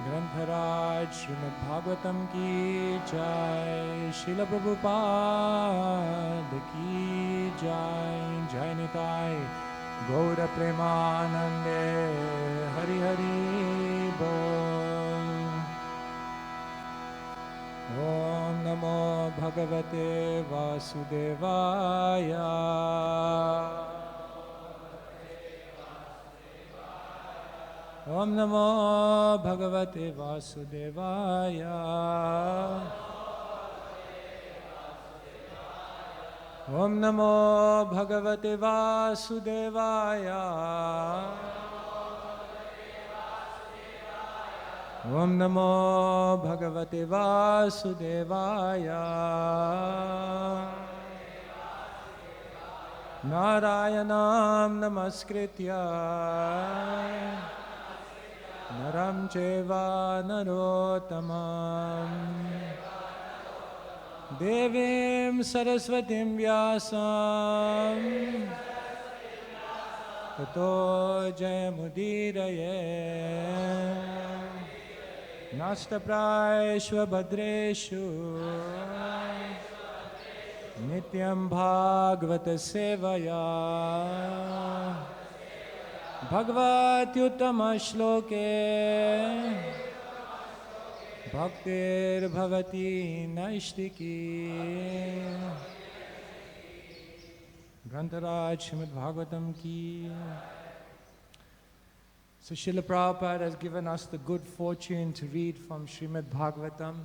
ग्रंथराज श्रीमद् भागवतम की जय, श्रील प्रभुपाद की जय, जय निताय गौर प्रेमानंदे, हरि हरि बोल। ओम नमो भगवते वासुदेवाय। ओम नमो भगवते वासुदेवाय। ओम नमो भगवते वासुदेवाय। ओम नमो भगवते वासुदेवाय। नारायणं नमस्कृत्य नरं चैव नरोत्तमं देवीं सरस्वतीं व्यासं ततो जयमुदीरये। नष्टप्रायेषु भद्रेषु नित्यं भागवत सेवया भगवत्युत्तम श्लोके भक्तिर्भवति नैष्टिकी। ग्रंथराज श्रीमद् भागवतम की। So Srila Prabhupada has given us the good fortune to read from Srimad Bhagavatam.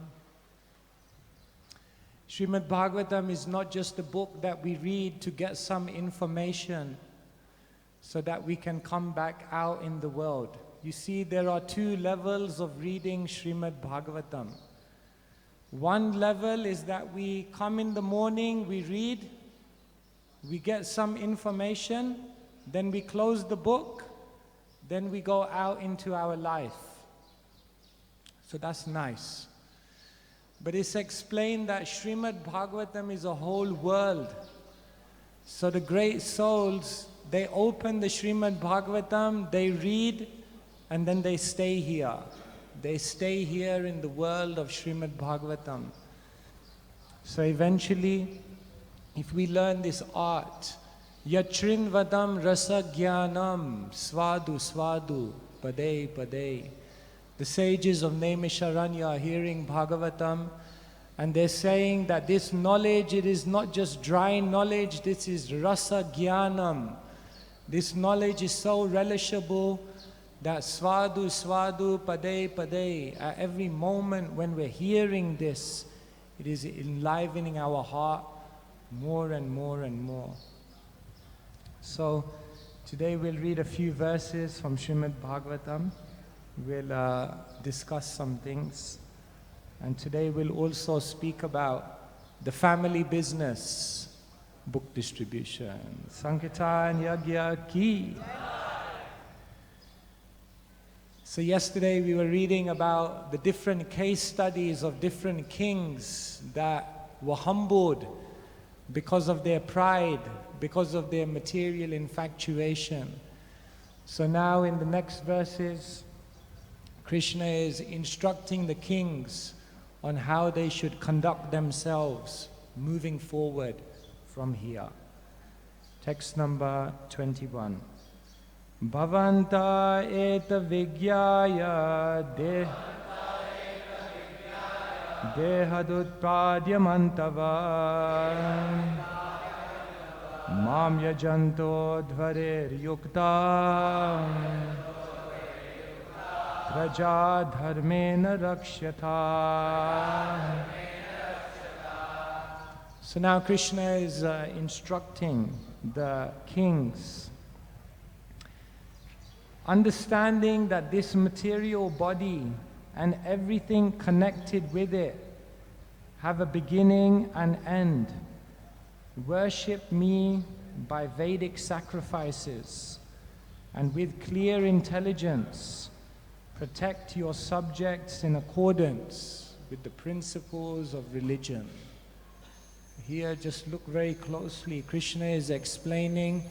Srimad Bhagavatam is not just a book that we read to get some information so that we can come back out in the world. You see, there are two levels of reading Srimad Bhagavatam. One level is that we come in the morning, we read, we get some information, then we close the book, then we go out into our life. So that's nice. But it's explained that Srimad Bhagavatam is a whole world. So the great souls, they open the Srimad Bhagavatam, they read, and then they stay here. They stay here in the world of Srimad Bhagavatam. So eventually, if we learn this art, Yatrinvadam rasa jnanam svadu svadu pade pade. The sages of Naimisharanya are hearing Bhagavatam, and they're saying that this knowledge, it is not just dry knowledge, this is rasa jnanam. This knowledge is so relishable that svadu svadu pade pade, at every moment when we're hearing this, it is enlivening our heart more and more and more. So today we'll read a few verses from Srimad Bhagavatam. We'll discuss some things, and today we'll also speak about the family business, book distribution. Sankirtan Yagya Ki. So yesterday we were reading about the different case studies of different kings that were humbled because of their pride, because of their material infatuation. So now in the next verses, Krishna is instructing the kings on how they should conduct themselves moving forward from here. Text number 21. Bhavanta eta vigyaya dehadutpadyamantava mam yajanto dhvarer yukta Raja dharmena rakshata. So now Krishna is instructing the kings, understanding that this material body and everything connected with it have a beginning and end. Worship me by Vedic sacrifices, and with clear intelligence protect your subjects in accordance with the principles of religion. Here, just look very closely. Krishna is explaining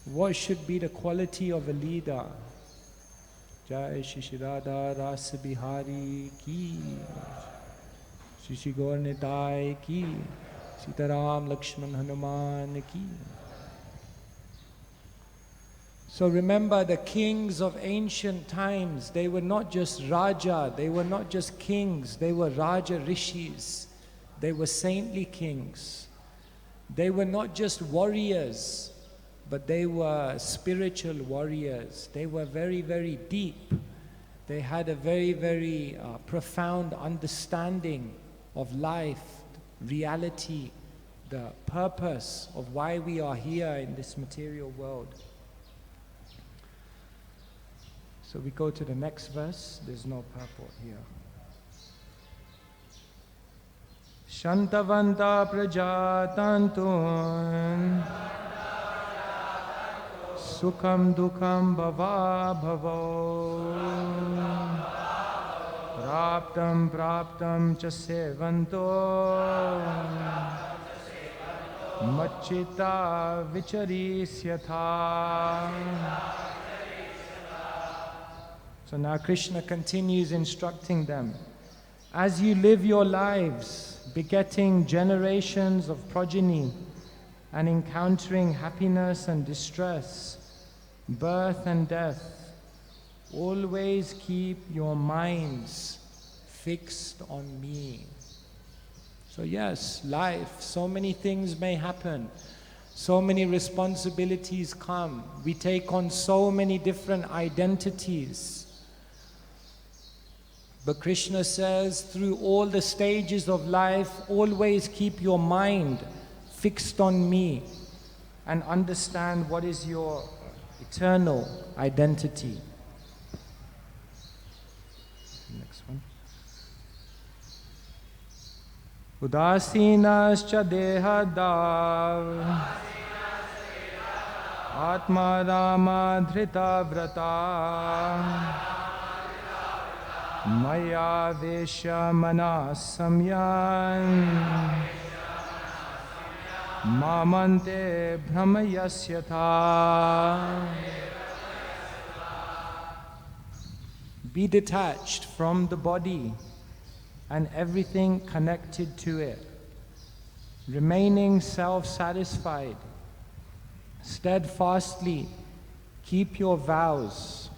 what should be the quality of a leader. Jai SriSriRadhaRasbihari ki, Shri Gaur Nitai ki, Sitaram Lakshman Hanuman ki. So remember, the kings of ancient times, they were not just Raja, they were not just kings, they were Raja Rishis, they were saintly kings. They were not just warriors, but they were spiritual warriors. They were very, very deep. They had a very, very profound understanding of life, reality, the purpose of why we are here in this material world. So we go to the next verse. There's no purport here. Shantavanta prajatantun Sukham dukham bhava bhavo Praptam cha sevanto Machita vicharisyatha. So now Krishna continues instructing them. As you live your lives, begetting generations of progeny and encountering happiness and distress, birth and death, always keep your minds fixed on me. So yes, life, so many things may happen. So many responsibilities come. We take on so many different identities. But Krishna says, through all the stages of life, always keep your mind fixed on me and understand what is your eternal identity. Next one. Udasinascha dehadav Atma Rama dhrita vrata Maya Vesha Manasamyan Mamante Brahmayasyatha. Be detached from the body and everything connected to it, remaining self-satisfied. Steadfastly keep your vows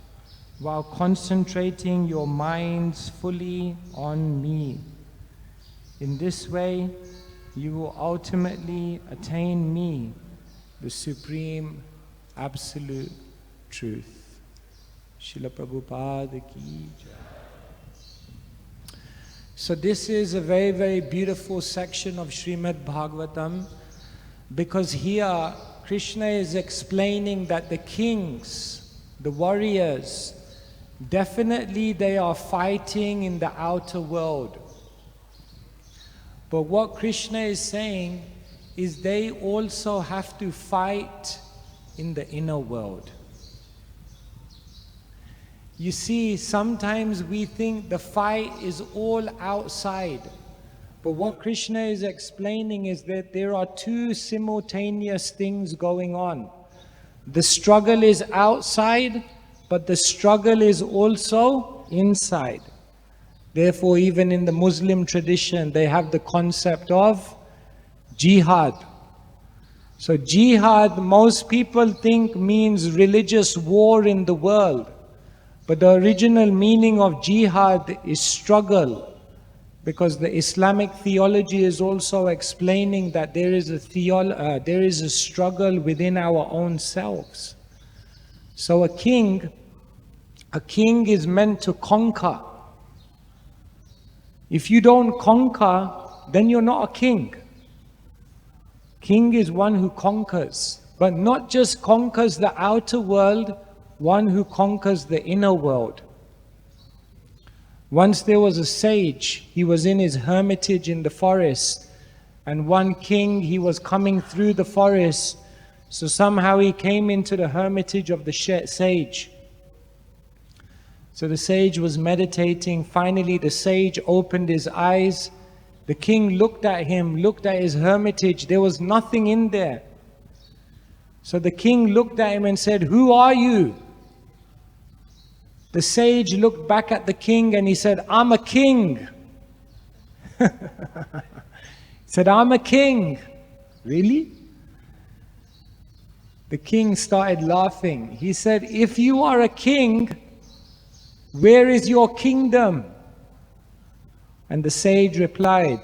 while concentrating your minds fully on me. In this way, you will ultimately attain me, the Supreme Absolute Truth. Srila Prabhupada ki jai. So this is a very, very beautiful section of Srimad Bhagavatam, because here Krishna is explaining that the kings, the warriors, definitely they are fighting in the outer world. But what Krishna is saying is they also have to fight in the inner world. You see, sometimes we think the fight is all outside. But what Krishna is explaining is that there are two simultaneous things going on. The struggle is outside, but the struggle is also inside. Therefore, even in the Muslim tradition, they have the concept of jihad. So jihad, most people think means religious war in the world. But the original meaning of jihad is struggle. Because the Islamic theology is also explaining that there is a struggle within our own selves. So a king is meant to conquer. If you don't conquer, then you're not a king. King is one who conquers, but not just conquers the outer world, one who conquers the inner world. Once there was a sage, he was in his hermitage in the forest, and one king, he was coming through the forest, so somehow he came into the hermitage of the sage. So the sage was meditating. Finally the sage opened his eyes. The king looked at him, looked at his hermitage. There was nothing in there. So the king looked at him and said, "Who are you?" The sage looked back at the king and he said, I'm a king. He said, I'm a king. Really? The king started laughing. He said, if you are a king, where is your kingdom? And the sage replied,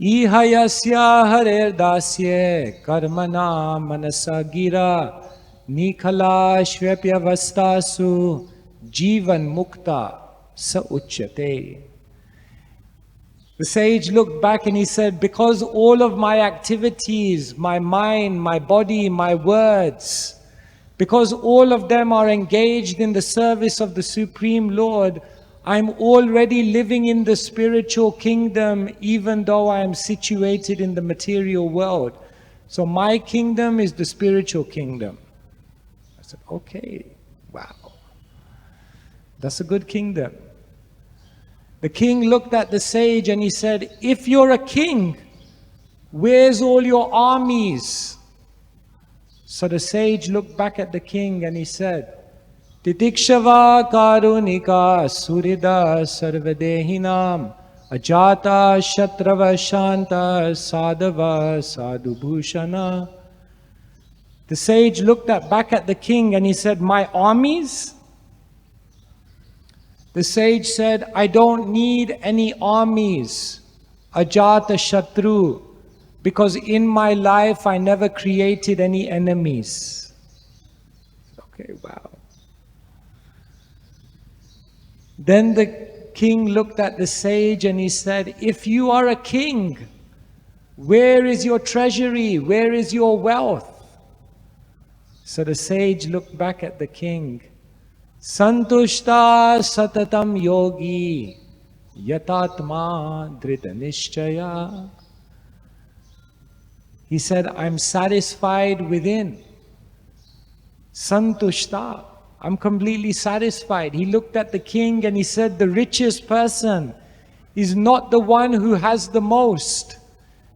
Ihayasya Hare Dasye Karmana Manasa Gira Nikhala Shvepyavastasu Jivan Mukta Sa Uchyate. The sage looked back and he said, because all of my activities, my mind, my body, my words, because all of them are engaged in the service of the Supreme Lord, I'm already living in the spiritual kingdom, even though I am situated in the material world. So my kingdom is the spiritual kingdom. I said, okay, wow. That's a good kingdom. The king looked at the sage and he said, if you're a king, where's all your armies? So the sage looked back at the king and he said, Titikshava karunika surida sarvadehinam ajata shatrava shanta sadhava sadhubhushana. The sage looked back at the king and he said, my armies? The sage said, I don't need any armies, ajata shatru, because in my life I never created any enemies. Okay, wow. Then the king looked at the sage and he said, if you are a king, where is your treasury? Where is your wealth? So the sage looked back at the king. Santushta satatam yogi yatatma drita nishchaya. He said, I'm satisfied within. Santushta. I'm completely satisfied. He looked at the king and he said, the richest person is not the one who has the most.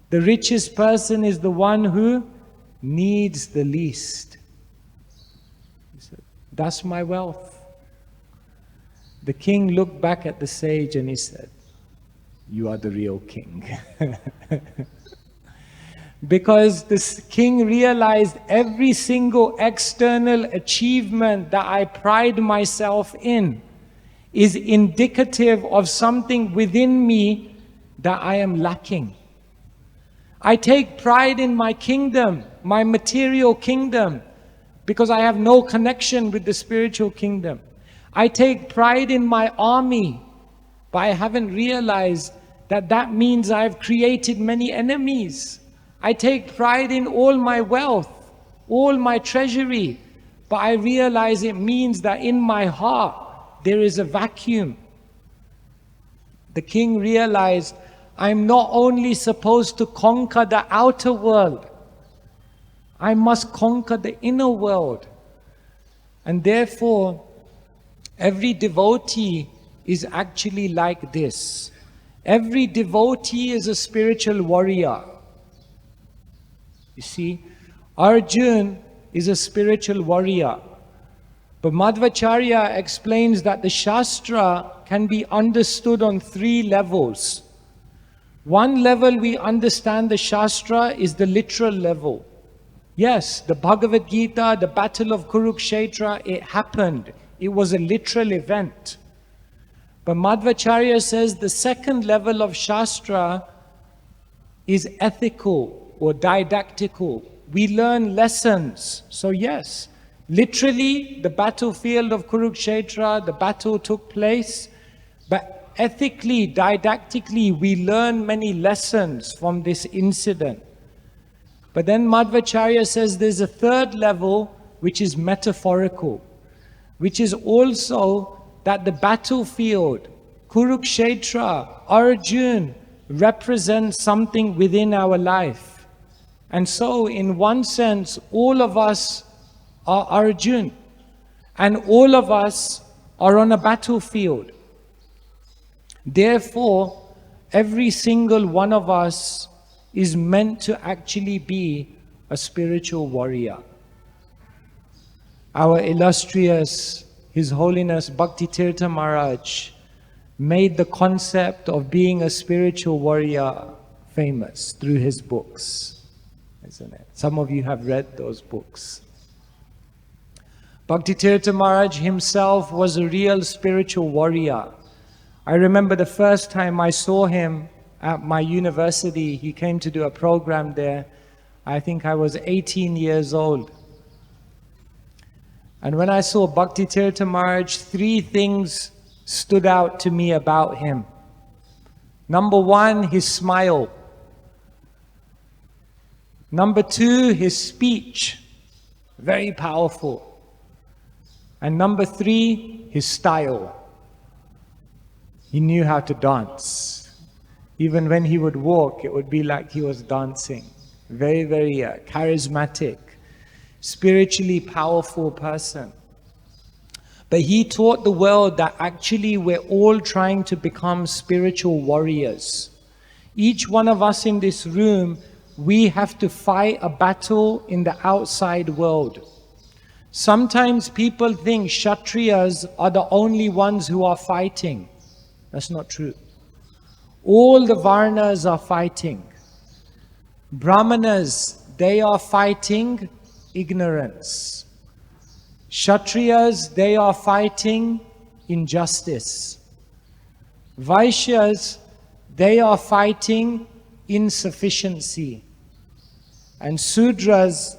The richest person is the one who needs the least. He said, that's my wealth. The king looked back at the sage and he said, you are the real king. Because this king realized every single external achievement that I pride myself in is indicative of something within me that I am lacking. I take pride in my kingdom, my material kingdom, because I have no connection with the spiritual kingdom. I take pride in my army, but I haven't realized that that means I've created many enemies. I take pride in all my wealth, all my treasury, but I realize it means that in my heart there is a vacuum. The king realized, I'm not only supposed to conquer the outer world, I must conquer the inner world. And therefore, every devotee is actually like this. Every devotee is a spiritual warrior. You see, Arjuna is a spiritual warrior. But Madhvacharya explains that the Shastra can be understood on 3 levels. One level we understand the Shastra is the literal level. Yes, the Bhagavad-gita, the battle of Kurukshetra, it happened. It was a literal event. But Madhvacharya says the second level of Shastra is ethical or didactical. We learn lessons. So yes, literally the battlefield of Kurukshetra, the battle took place. But ethically, didactically, we learn many lessons from this incident. But then Madhvacharya says there's a third level which is metaphorical, which is also that the battlefield, Kurukshetra, Arjuna, represents something within our life. And so, in one sense, all of us are Arjuna, and all of us are on a battlefield. Therefore, every single one of us is meant to actually be a spiritual warrior. Our illustrious His Holiness Bhakti Tirtha Maharaj made the concept of being a spiritual warrior famous through his books, isn't it? Some of you have read those books. Bhakti Tirtha Maharaj himself was a real spiritual warrior. I remember the first time I saw him at my university. He came to do a program there. I think I was 18 years old. And when I saw Bhakti Tirtha Maharaj, 3 things stood out to me about him. Number 1, his smile. Number 2, his speech, very powerful. And number 3, his style. He knew how to dance. Even when he would walk, it would be like he was dancing. Very, very charismatic, spiritually powerful person. But he taught the world that actually we're all trying to become spiritual warriors. Each one of us in this room, we have to fight a battle in the outside world. Sometimes people think Kshatriyas are the only ones who are fighting. That's not true. All the Varnas are fighting. Brahmanas, they are fighting ignorance. Kshatriyas, they are fighting injustice. Vaishyas, they are fighting insufficiency. And Sudras,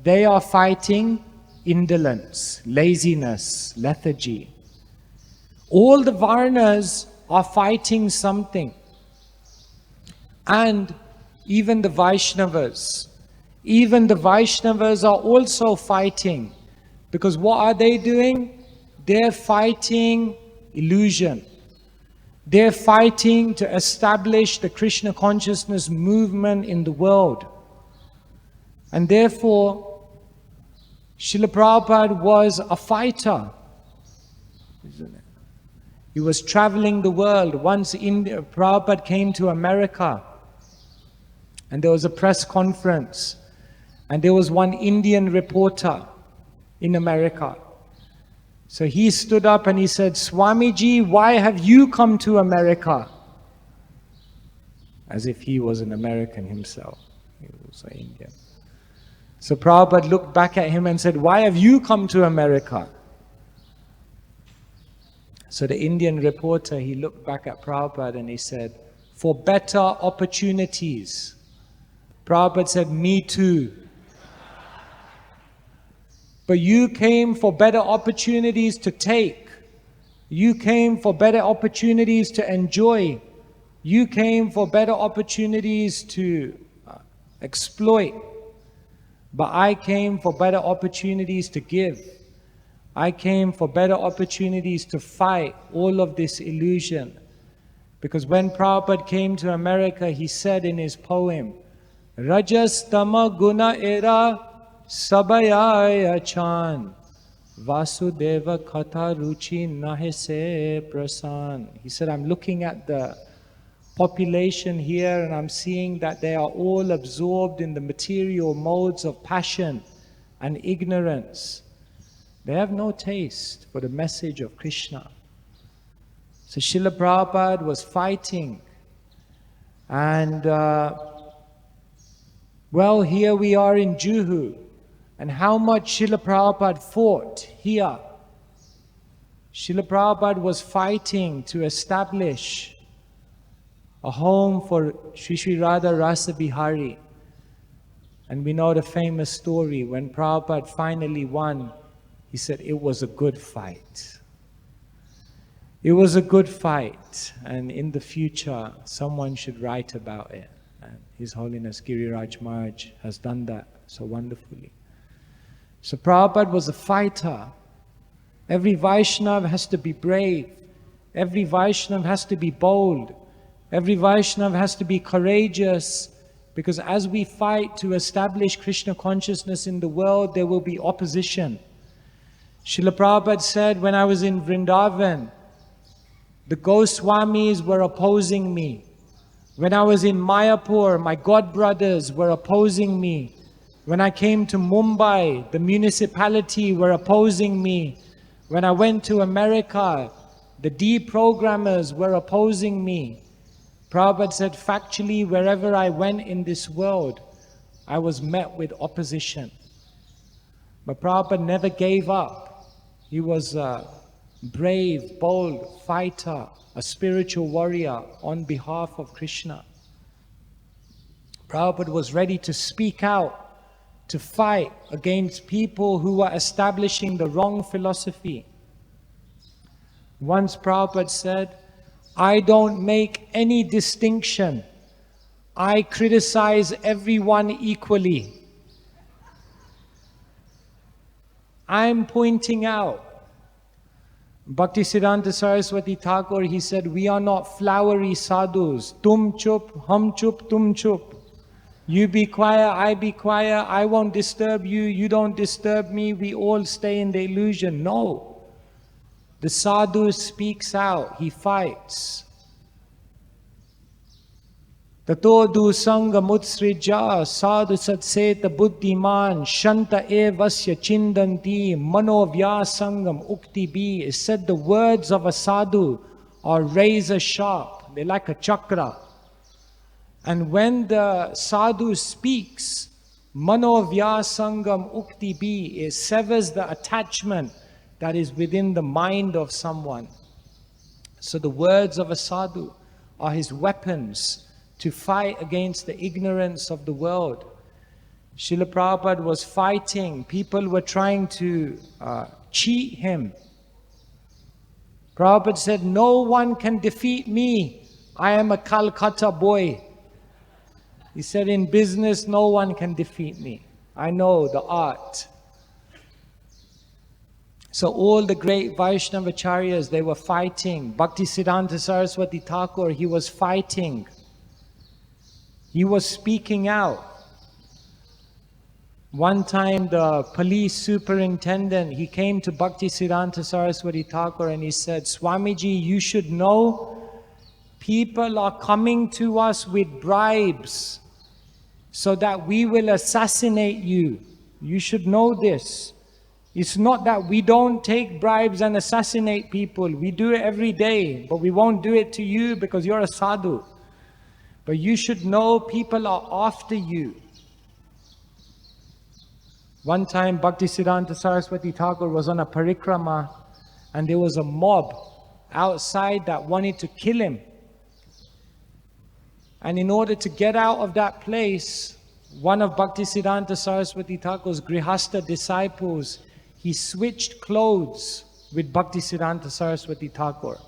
they are fighting indolence, laziness, lethargy. All the Varnas are fighting something. And even the Vaishnavas are also fighting. Because what are they doing? They're fighting illusion. They're fighting to establish the Krishna consciousness movement in the world. And therefore, Srila Prabhupada was a fighter, isn't it? He was traveling the world. Once Prabhupada came to America, and there was a press conference, and there was one Indian reporter in America. So he stood up and he said, "Swamiji, why have you come to America?" As if he was an American himself. He was an Indian. So Prabhupada looked back at him and said, "Why have you come to America?" So the Indian reporter, he looked back at Prabhupada and he said, "For better opportunities." Prabhupada said, "Me too." But you came for better opportunities to take. You came for better opportunities to enjoy. You came for better opportunities to exploit. But I came for better opportunities to give. I came for better opportunities to fight all of this illusion. Because when Prabhupada came to America, he said in his poem, "Rajas tama guna era sabaya chan, Vasudeva katha ruchi nahese prasan." He said, I'm looking at the population here and I'm seeing that they are all absorbed in the material modes of passion and ignorance. They have no taste for the message of Krishna. So Srila Prabhupada was fighting. And well, here we are in Juhu. And how much Srila Prabhupada fought here. Srila Prabhupada was fighting to establish a home for SriSriRadhaRasbihari. And we know the famous story when Prabhupada finally won. He said it was a good fight. It was a good fight, and in the future someone should write about it. And His Holiness Giriraj Maharaj has done that so wonderfully. So Prabhupada was a fighter. Every Vaishnava has to be brave. Every Vaishnava has to be bold. Every Vaishnava has to be courageous. Because as we fight to establish Krishna consciousness in the world, there will be opposition. Srila Prabhupada said, when I was in Vrindavan, the Goswamis were opposing me. When I was in Mayapur, my godbrothers were opposing me. When I came to Mumbai, the municipality were opposing me. When I went to America, the deprogrammers were opposing me. Prabhupada said, factually, wherever I went in this world, I was met with opposition. But Prabhupada never gave up. He was a brave, bold fighter, a spiritual warrior on behalf of Krishna. Prabhupada was ready to speak out, to fight against people who were establishing the wrong philosophy. Once Prabhupada said, I don't make any distinction. I criticize everyone equally. I'm pointing out. Bhaktisiddhanta Saraswati Thakur, he said, we are not flowery sadhus. Tum chup, hum chup, tum chup. You be quiet, I be quiet, I won't disturb you, you don't disturb me, we all stay in the illusion. No. The sadhu speaks out, he fights. Tatodu sangha mutsrija sadhu satseta buddhiman shanta evasya chindanti manovya sangam ukti bi. It said the words of a sadhu are razor sharp, they're like a chakra. And when the sadhu speaks, manovya sangam ukti bi, it severs the attachment that is within the mind of someone. So the words of a sadhu are his weapons to fight against the ignorance of the world. Srila Prabhupada was fighting. People were trying to cheat him. Prabhupada said, no one can defeat me. I am a Calcutta boy. He said, in business, no one can defeat me. I know the art. So all the great Vaishnavacharyas, they were fighting. Bhaktisiddhanta Saraswati Thakur, he was fighting. He was speaking out. One time the police superintendent, he came to Bhaktisiddhanta Saraswati Thakur and he said, Swamiji, you should know people are coming to us with bribes so that we will assassinate you. You should know this. It's not that we don't take bribes and assassinate people. We do it every day, but we won't do it to you because you're a sadhu. But you should know people are after you. One time Bhaktisiddhanta Saraswati Thakur was on a parikrama and there was a mob outside that wanted to kill him. And in order to get out of that place, one of Bhaktisiddhanta Saraswati Thakur's Grihastha disciples, he switched clothes with Bhaktisiddhanta Saraswati Thakur.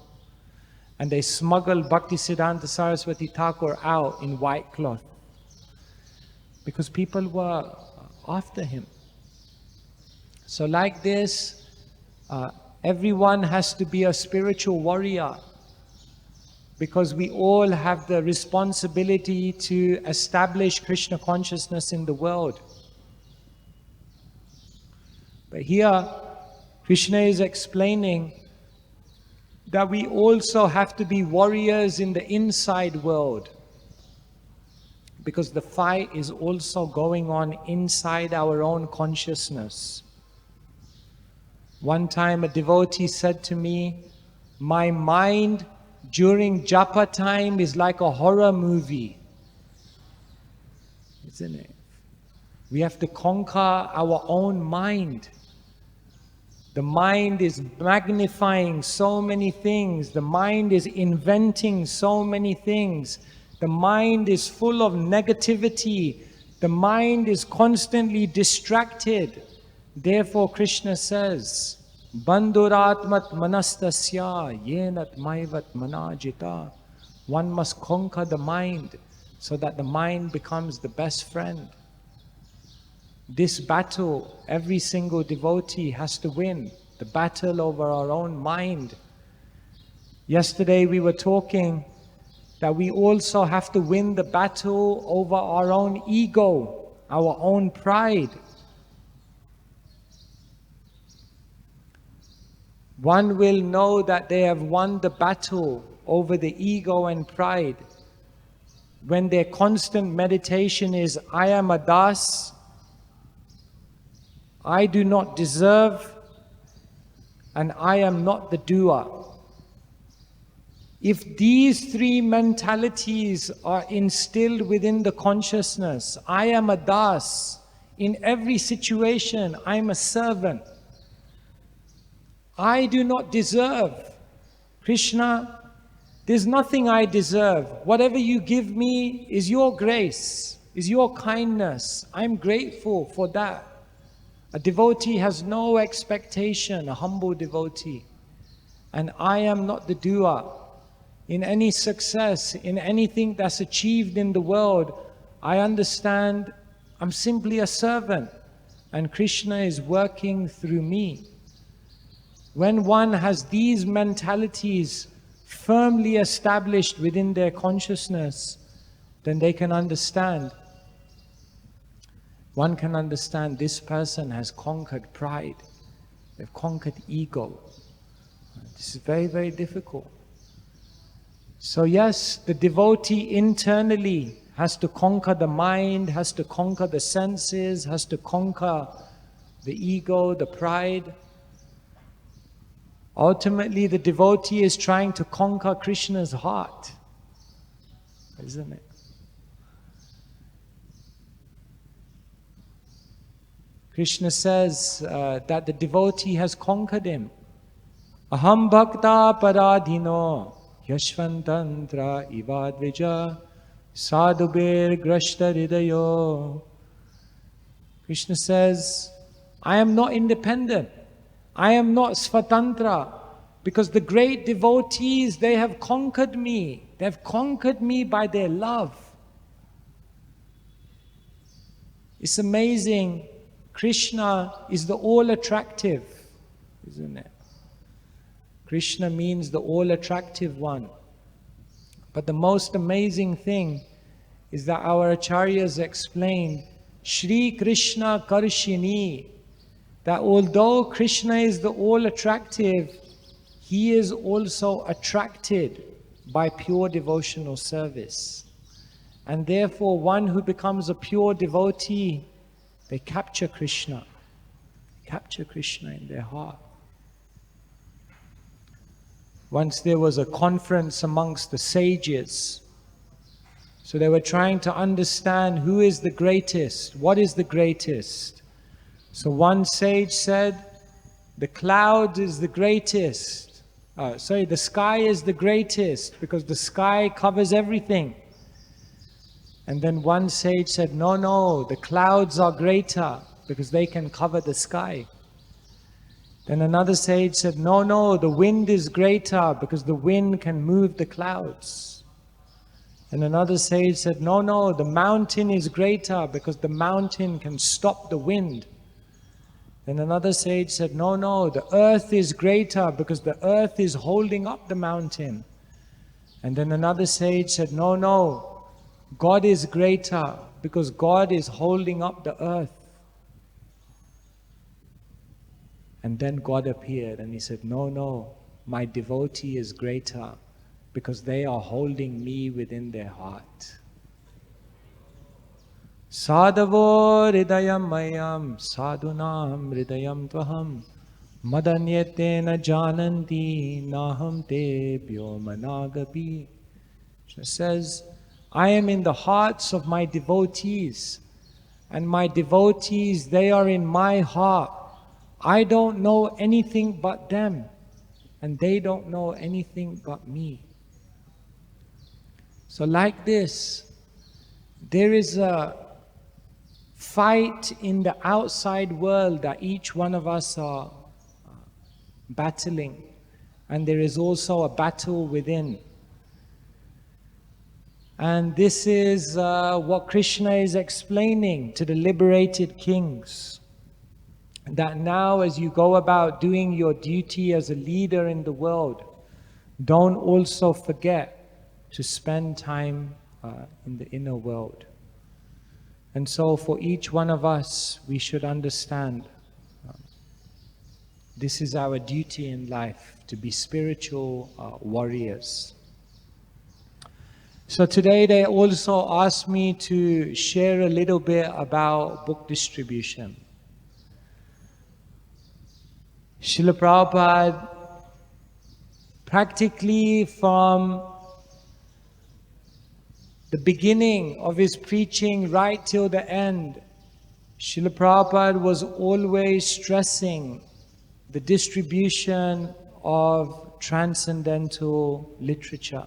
And they smuggled Bhaktisiddhanta Saraswati Thakur out in white cloth. Because people were after him. So like this, everyone has to be a spiritual warrior. Because we all have the responsibility to establish Krishna consciousness in the world. But here, Krishna is explaining that we also have to be warriors in the inside world. Because the fight is also going on inside our own consciousness. One time a devotee said to me, my mind during japa time is like a horror movie. Isn't it? We have to conquer our own mind. The mind is magnifying so many things. The mind is inventing so many things. The mind is full of negativity. The mind is constantly distracted. Therefore, Krishna says, Bandhuratmat manastasya yenat maivat manajita. One must conquer the mind so that the mind becomes the best friend. This battle, every single devotee has to win. The battle over our own mind. Yesterday we were talking that we also have to win the battle over our own ego, our own pride. One will know that they have won the battle over the ego and pride when their constant meditation is, I am a das, I do not deserve, and I am not the doer. If these three mentalities are instilled within the consciousness, I am a das. In every situation, I am a servant. I do not deserve. Krishna, there's nothing I deserve. Whatever you give me is your grace, is your kindness. I'm grateful for that. A devotee has no expectation, a humble devotee. And I am not the doer. In any success, in anything that's achieved in the world, I understand I'm simply a servant and Krishna is working through me. When one has these mentalities firmly established within their consciousness, then they can understand. One can understand this person has conquered pride. They've conquered ego. This is very, very difficult. So yes, the devotee internally has to conquer the mind, has to conquer the senses, has to conquer the ego, the pride. Ultimately, the devotee is trying to conquer Krishna's heart, isn't it? Krishna says that the devotee has conquered him. Aham bhakta paradhino yashvantantra ivadvija sadhubir grashta hridayo. Krishna says, I am not independent. I am not svatantra, because the great devotees, they have conquered me. They have conquered me by their love. It's amazing. Krishna is the all-attractive, isn't it? Krishna means the all-attractive one. But the most amazing thing is that our acharyas explained, Shri Krishna Karshini, that although Krishna is the all-attractive, he is also attracted by pure devotional service. And therefore, one who becomes a pure devotee, they capture Krishna in their heart. Once there was a conference amongst the sages. So they were trying to understand who is the greatest, what is the greatest. So one sage said, the cloud is the greatest. The sky is the greatest because the sky covers everything. And then one sage said, no, the clouds are greater because they can cover the sky. Then another sage said, no, the wind is greater because the wind can move the clouds. And another sage said, no, the mountain is greater because the mountain can stop the wind. Then another sage said, no, the earth is greater because the earth is holding up the mountain. And then another sage said, no, God is greater because God is holding up the earth. And then God appeared and he said, no, my devotee is greater because they are holding me within their heart. Sadhavo hridayam mayam sadhunam hridayam tvaham madanyetena jananti naham tebhyo managapi. It says, I am in the hearts of my devotees, and my devotees, they are in my heart. I don't know anything but them, and they don't know anything but me. So like this, there is a fight in the outside world that each one of us are battling, and there is also a battle within. And this is what Krishna is explaining to the liberated kings. That now as you go about doing your duty as a leader in the world, don't also forget to spend time in the inner world. And so for each one of us, we should understand this is our duty in life, to be spiritual warriors. So today they also asked me to share a little bit about book distribution. Srila Prabhupada, practically from the beginning of his preaching right till the end, Srila Prabhupada was always stressing the distribution of transcendental literature.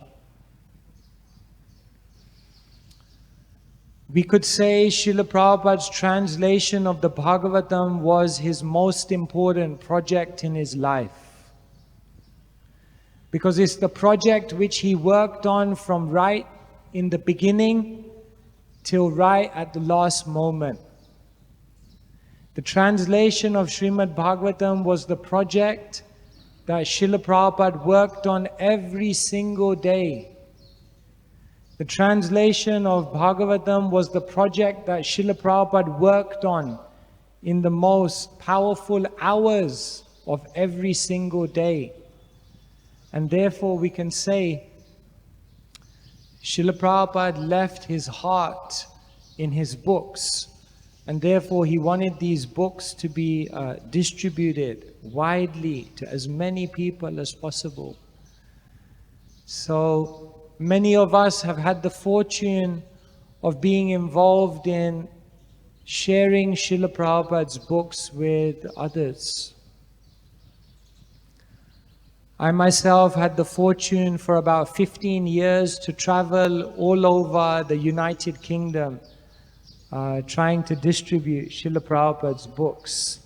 We could say Srila Prabhupada's translation of the Bhagavatam was his most important project in his life, because it's the project which he worked on from right in the beginning till right at the last moment. The translation of Srimad Bhagavatam was the project that Srila Prabhupada worked on every single day. The translation of Bhagavatam was the project that Srila Prabhupada worked on in the most powerful hours of every single day. And therefore we can say Srila Prabhupada left his heart in his books, and therefore he wanted these books to be distributed widely to as many people as possible. So many of us have had the fortune of being involved in sharing Srila Prabhupada's books with others. I myself had the fortune for about 15 years to travel all over the United Kingdom trying to distribute Srila Prabhupada's books.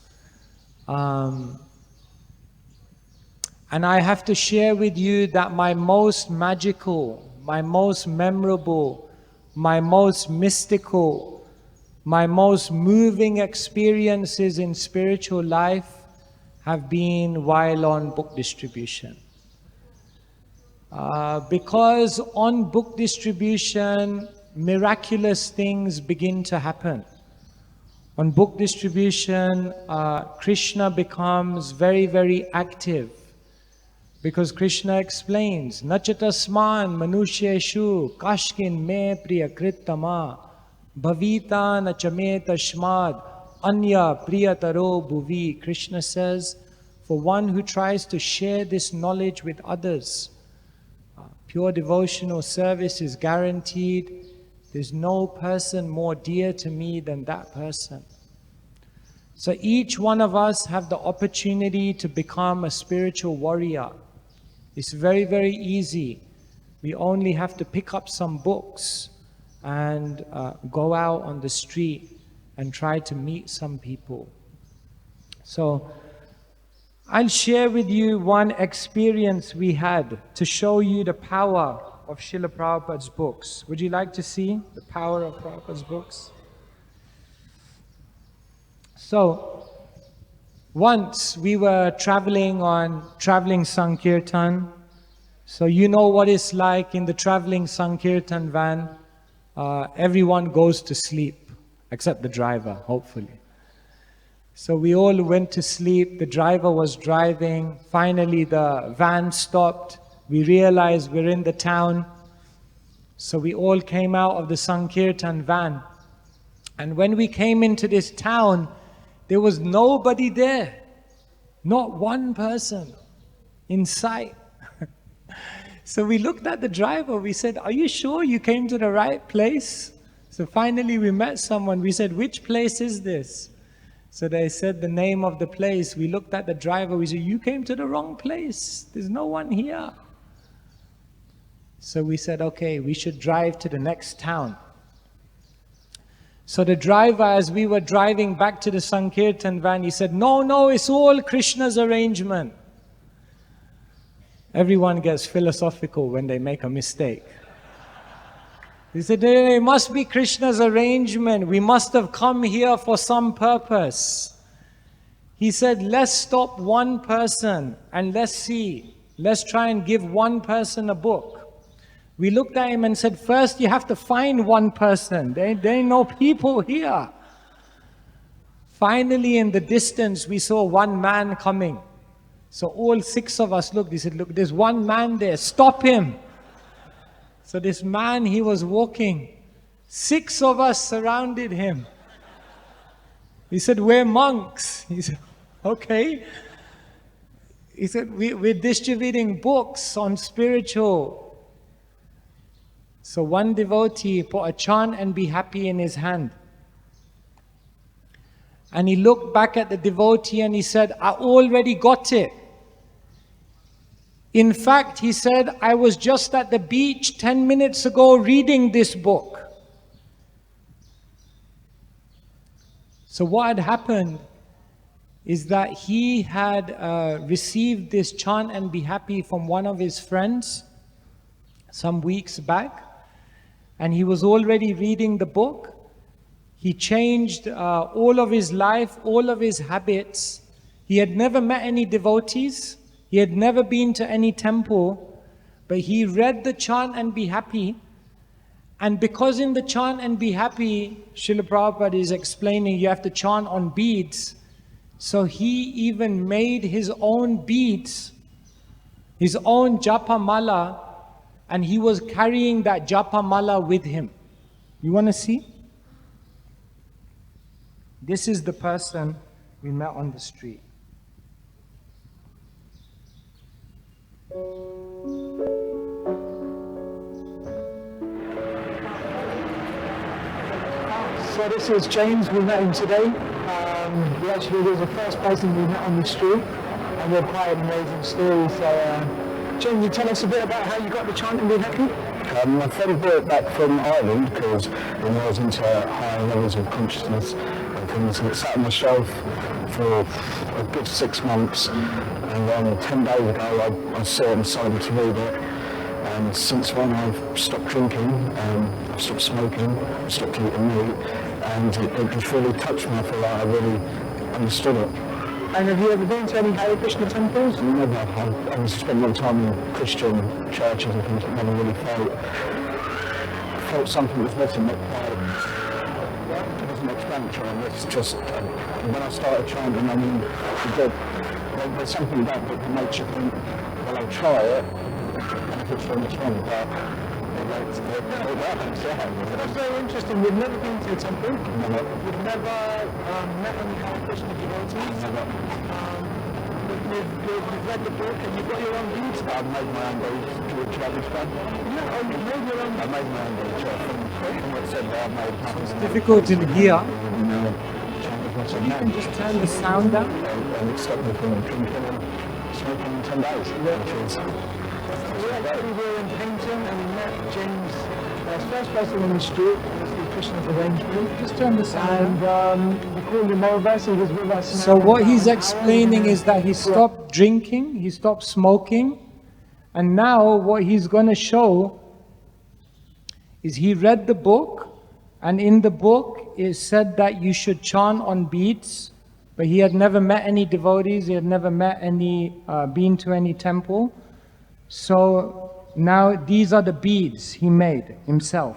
And I have to share with you that my most magical, my most memorable, my most mystical, my most moving experiences in spiritual life have been while on book distribution. Because on book distribution, miraculous things begin to happen. On book distribution, Krishna becomes very, very active. Because Krishna explains, Nachatasman manusheshu kashkin me priyakritama bhavita nachame tashmad anya priyataro bhuvi. Krishna says, for one who tries to share this knowledge with others, pure devotional service is guaranteed. There's no person more dear to me than that person. So each one of us have the opportunity to become a spiritual warrior. It's very, very easy. We only have to pick up some books and go out on the street and try to meet some people. So I'll share with you one experience we had to show you the power of Srila Prabhupada's books. Would you like to see the power of Prabhupada's books? So, once we were traveling on traveling Sankirtan. So you know what it's like in the traveling Sankirtan van. Everyone goes to sleep, except the driver, hopefully. So we all went to sleep. The driver was driving. Finally, the van stopped. We realized we're in the town. So we all came out of the Sankirtan van. And when we came into this town, there was nobody there. Not one person in sight. So we looked at the driver. We said, are you sure you came to the right place? So finally we met someone. We said, which place is this? So they said the name of the place. We looked at the driver. We said, you came to the wrong place. There's no one here. So we said, okay, we should drive to the next town. So the driver, as we were driving back to the Sankirtan van, he said, no, it's all Krishna's arrangement. Everyone gets philosophical when they make a mistake. He said, it must be Krishna's arrangement. We must have come here for some purpose. He said, let's stop one person and let's see. Let's try and give one person a book. We looked at him and said, first you have to find one person. There ain't no people here. Finally, in the distance, we saw one man coming. So all 6 of us looked. He said, look, there's one man there. Stop him. So this man, he was walking. 6 of us surrounded him. He said, we're monks. He said, okay. He said, we're distributing books on spiritual. So one devotee put a chant and be happy in his hand. And he looked back at the devotee and he said, I already got it. In fact, he said, I was just at the beach 10 minutes ago reading this book. So what had happened is that he had received this chant and be happy from one of his friends some weeks back, and he was already reading the book. He changed all of his life, all of his habits. He had never met any devotees. He had never been to any temple, but he read the chant and be happy. And because in the chant and be happy, Srila Prabhupada is explaining you have to chant on beads. So he even made his own beads, his own japa mala, and he was carrying that japa mala with him. You want to see? This is the person we met on the street. So this is James, we met him today. He actually was the first person we met on the street, and we had quite an amazing story. So James, you tell us a bit about how you got the chant and be happy? My friend brought it back from Ireland because he was into higher levels of consciousness and things, and it sat on my shelf for a good 6 months, and then 10 days ago I saw it and decided to read it. And since then I've stopped drinking, I've stopped smoking, I've stopped eating meat, and it just really touched me. I feel like I really understood it. And have you ever been to any Hare Krishna temples? Never. I've spent a long time in Christian churches and things, but never really felt something was missing, not quite. It wasn't explanatory, it's just when I started chanting, I mean, there's something about it that makes you think, well, I'll try it, and if it's wrong, it's wrong, but it works, yeah. That's very interesting. You've never been to a temple? Never. You've never met any Hare Krishna devotees? Never. You've read the book and you've got your own beads? I've made my own beads. Do you want to explain? Yeah, oh, you made your own beads? I made my own beads, yeah. From what it said there, I made nothing. It's difficult to hear. No. You can just turn the sound down. And it stopped me from drinking and smoking in 10 days. We actually were in Paynton and we met James, first person on the street, the Krishna's arrangement. Just turn the sound down. And we called him over, so he was with us. So what he's explaining is that he stopped drinking, he stopped smoking, and now what he's going to show is he read the book, and in the book it said that you should chant on beads, but he had never met any devotees, he had never met any, been to any temple. So now these are the beads he made himself.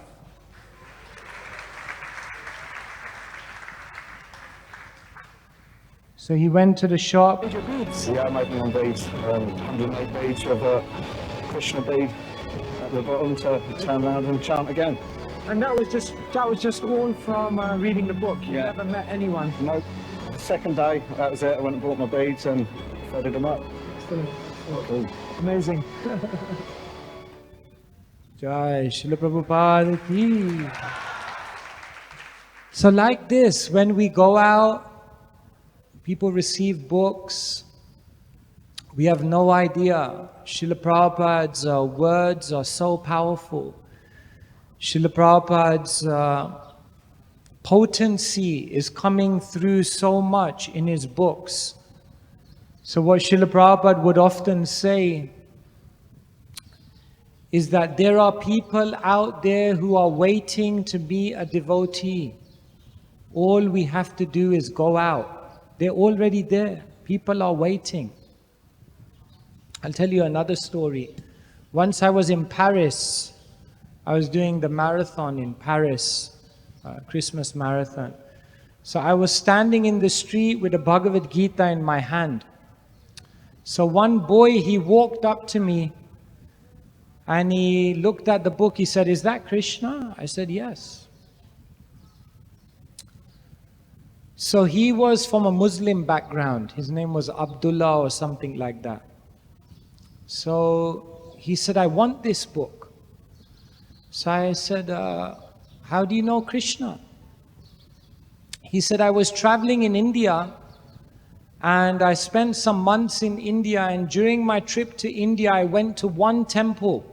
So he went to the shop. Yeah, I made my own beads. 108 beads with a Krishna bead at the bottom to turn around and chant again. And that was just all from reading the book. You Yeah. never met anyone. No, the second day, that was it. I went and bought my beads and threaded them up. Cool. Amazing. Jai Srila Prabhupada ki. So like this, when we go out, people receive books, we have no idea. Srila Prabhupada's words are so powerful. Srila Prabhupada's potency is coming through so much in his books. So what Srila Prabhupada would often say is that there are people out there who are waiting to be a devotee. All we have to do is go out. They're already there. People are waiting. I'll tell you another story. Once I was in Paris. I was doing the marathon in Paris, Christmas marathon. So I was standing in the street with a Bhagavad-gita in my hand. So one boy, he walked up to me and he looked at the book. He said, "Is that Krishna?" I said, "Yes." So he was from a Muslim background. His name was Abdullah or something like that. So he said, I want this book. So I said, how do you know Krishna? He said, I was traveling in India and I spent some months in India, and during my trip to India, I went to one temple.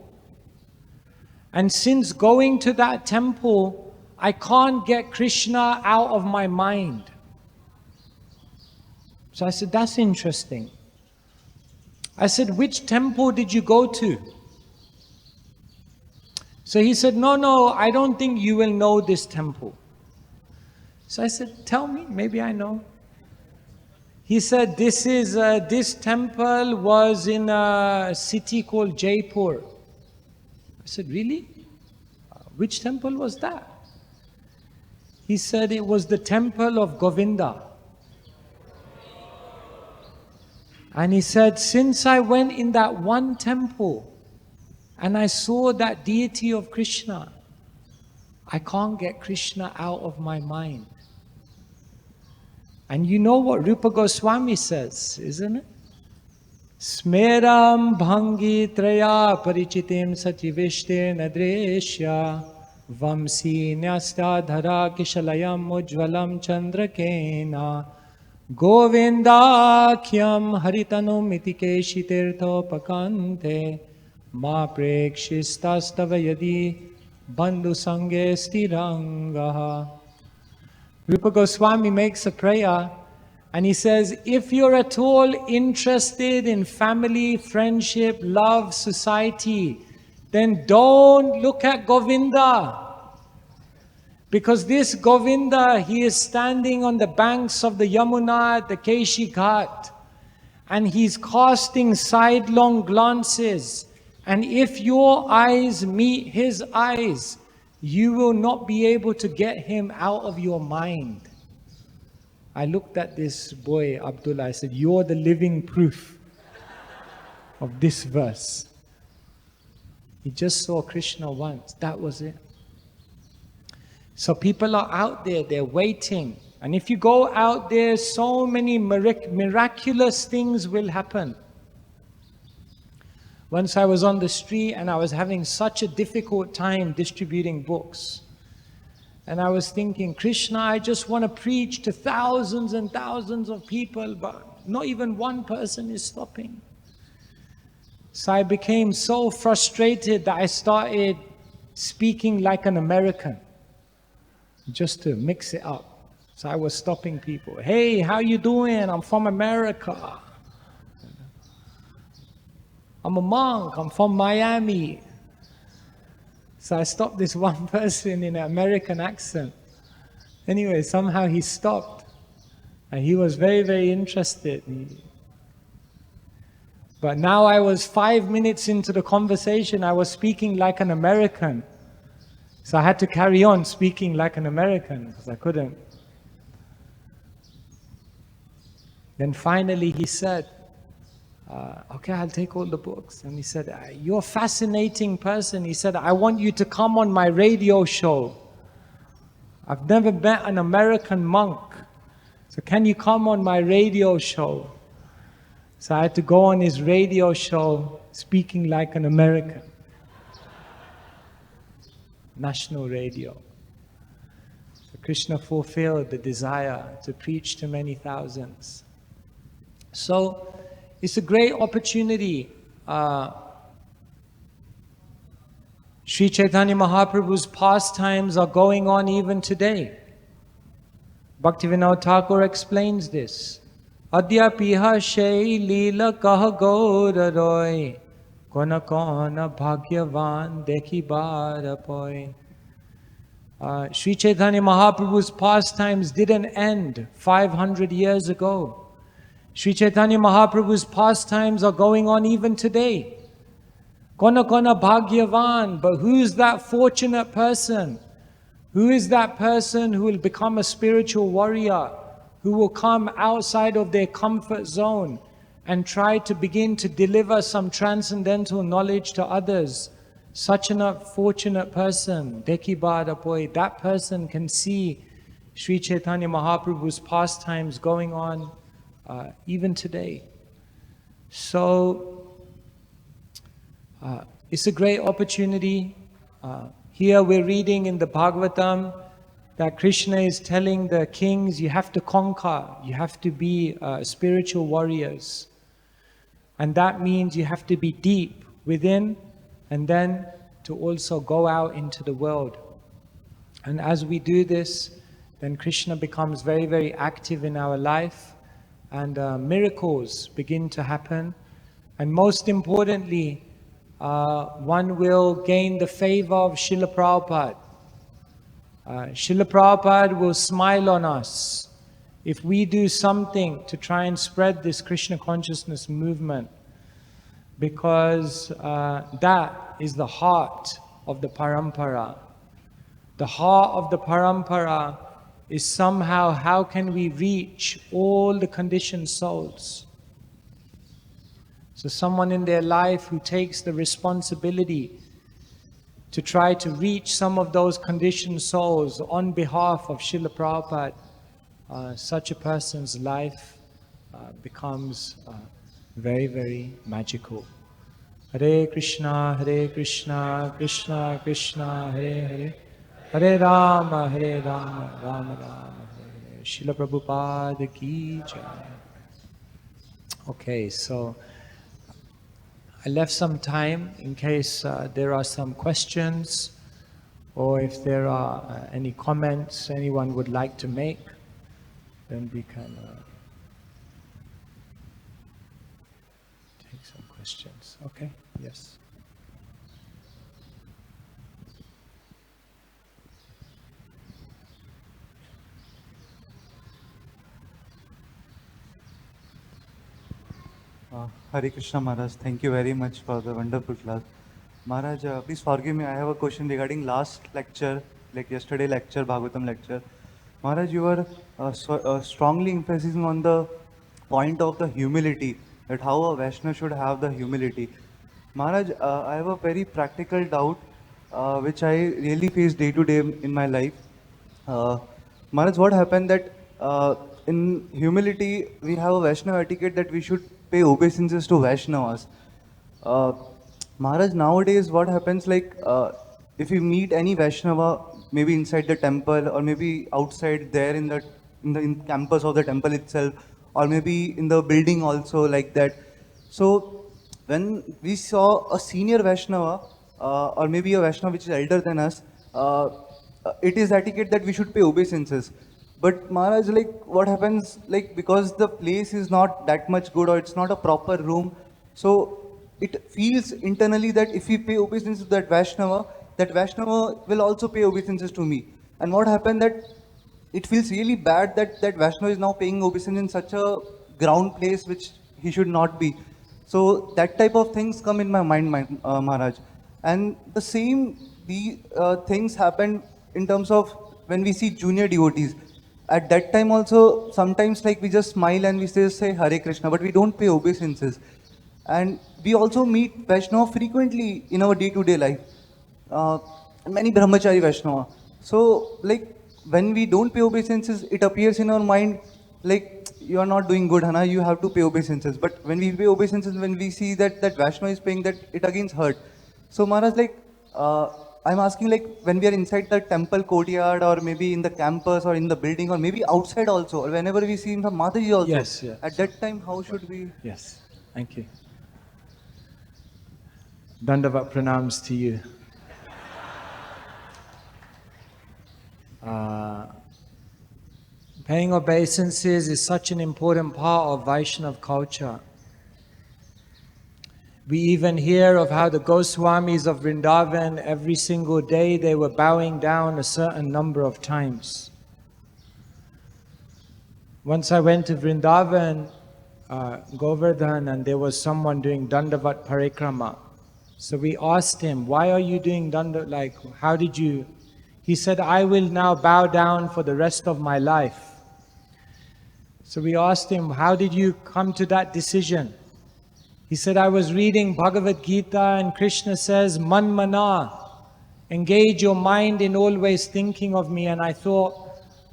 And since going to that temple, I can't get Krishna out of my mind. So I said, that's interesting. I said, which temple did you go to? So he said, no, I don't think you will know this temple. So I said, tell me, maybe I know. He said, this temple was in a city called Jaipur. I said, really? Which temple was that? He said, it was the temple of Govinda. And he said, since I went in that one temple and I saw that deity of Krishna, I can't get Krishna out of my mind. And you know what Rupa Goswami says, isn't it? Smeram bhangi traya parichitim sativishte nadreshya vamsi nyasta dhara kishalayam ujvalam chandrakena Govindakyam haritanum iti keshitirtho pakante ma prekshistastava yadi bandhu sange stirangaha. Rupa Goswami makes a prayer and he says, if you're at all interested in family, friendship, love, society, then don't look at Govinda. Because this Govinda, he is standing on the banks of the Yamuna at the Keshi Ghat, and he's casting sidelong glances. And if your eyes meet his eyes, you will not be able to get him out of your mind. I looked at this boy, Abdullah, I said, you're the living proof of this verse. He just saw Krishna once, that was it. So people are out there, they're waiting. And if you go out there, so many miraculous things will happen. Once I was on the street and I was having such a difficult time distributing books. And I was thinking, Krishna, I just want to preach to thousands and thousands of people, but not even one person is stopping. So I became so frustrated that I started speaking like an American, just to mix it up. So I was stopping people. Hey, how you doing? I'm from America. I'm a monk, I'm from Miami. So I stopped this one person in an American accent. Anyway, somehow he stopped. And he was very, very interested. But now I was 5 minutes into the conversation, I was speaking like an American. So I had to carry on speaking like an American, because I couldn't. Then finally he said, okay, I'll take all the books. And he said, you're a fascinating person. He said, I want you to come on my radio show. I've never met an American monk. So can you come on my radio show? So I had to go on his radio show speaking like an American. National radio. So Krishna fulfilled the desire to preach to many thousands. So it's a great opportunity. Sri Chaitanya Mahaprabhu's pastimes are going on even today. Bhaktivinoda Thakur explains this. Adya piha shay leela kah gaura roy kona kona bhagyavan dekhi bara poy. Sri Chaitanya Mahaprabhu's pastimes didn't end 500 years ago. Sri Chaitanya Mahaprabhu's pastimes are going on even today. Kona kona bhagyavan, but who's that fortunate person? Who is that person who will become a spiritual warrior, who will come outside of their comfort zone and try to begin to deliver some transcendental knowledge to others? Such a fortunate person, Dekhi Bada Poi, that person can see Sri Chaitanya Mahaprabhu's pastimes going on even today. So It's a great opportunity. Here we're reading in the Bhagavatam that Krishna is telling the kings, you have to conquer, you have to be spiritual warriors. And that means you have to be deep within and then to also go out into the world. And as we do this, then Krishna becomes very, very active in our life and miracles begin to happen. And most importantly, one will gain the favor of Srila Prabhupada. Srila Prabhupada will smile on us if we do something to try and spread this Krishna consciousness movement, because that is the heart of the parampara. The heart of the parampara is somehow how can we reach all the conditioned souls. So someone in their life who takes the responsibility to try to reach some of those conditioned souls on behalf of Srila Prabhupada, such a person's life becomes very, very magical. Hare Krishna, Krishna Krishna, Hare Hare, Hare Rama, Rama Rama, Hare. Srila Prabhupada ki jai. Okay, so I left some time in case there are some questions or if there are any comments anyone would like to make, then we can take some questions. Okay, yes. Hare Krishna Maharaj, thank you very much for the wonderful class. Maharaj, please forgive me, I have a question regarding last lecture, like yesterday lecture, Bhagavatam lecture. Maharaj, you were strongly emphasizing on the point of the humility, that how a Vaishnava should have the humility. Maharaj, I have a very practical doubt which I really face day to day in my life. Maharaj, what happened that in humility we have a Vaishnava etiquette that we should pay obeisances to Vaishnavas. Maharaj, nowadays what happens, like if you meet any Vaishnava, maybe inside the temple or maybe outside there in the campus of the temple itself, or maybe in the building also like that. So when we saw a senior Vaishnava or maybe a Vaishnava which is elder than us, it is etiquette that we should pay obeisances. But Maharaj, like what happens, like because the place is not that much good or it's not a proper room, so it feels internally that if we pay obeisances to that Vaishnava will also pay obeisances to me. And what happened that it feels really bad that that Vaishnava is now paying obeisance in such a ground place which he should not be. So that type of things come in my mind, Maharaj. And the same things happen in terms of when we see junior devotees. At that time also, sometimes like we just smile and we say Hare Krishna, but we don't pay obeisances. And we also meet Vaishnava frequently in our day-to-day life. Many Brahmachari Vaishnava. So like when we don't pay obeisances, it appears in our mind like you are not doing good, Hana, you have to pay obeisances. But when we pay obeisances, when we see that Vaishnava is paying, that it again hurt. So Maharaj, like I'm asking, like when we are inside the temple courtyard or maybe in the campus or in the building or maybe outside also, or whenever we see in the Mataji also, yes. At that time, how should we? Yes, thank you. Dandavat pranams to you. Paying obeisances is such an important part of Vaishnava culture. We even hear of how the Goswamis of Vrindavan, every single day they were bowing down a certain number of times. Once I went to Vrindavan, Govardhan, and there was someone doing Dandavat Parikrama. So we asked him, why are you doing Dandavat, like how did you? He said, I will now bow down for the rest of my life. So we asked him, how did you come to that decision? He said, I was reading Bhagavad-gita and Krishna says, Man mana, engage your mind in always thinking of me. And I thought,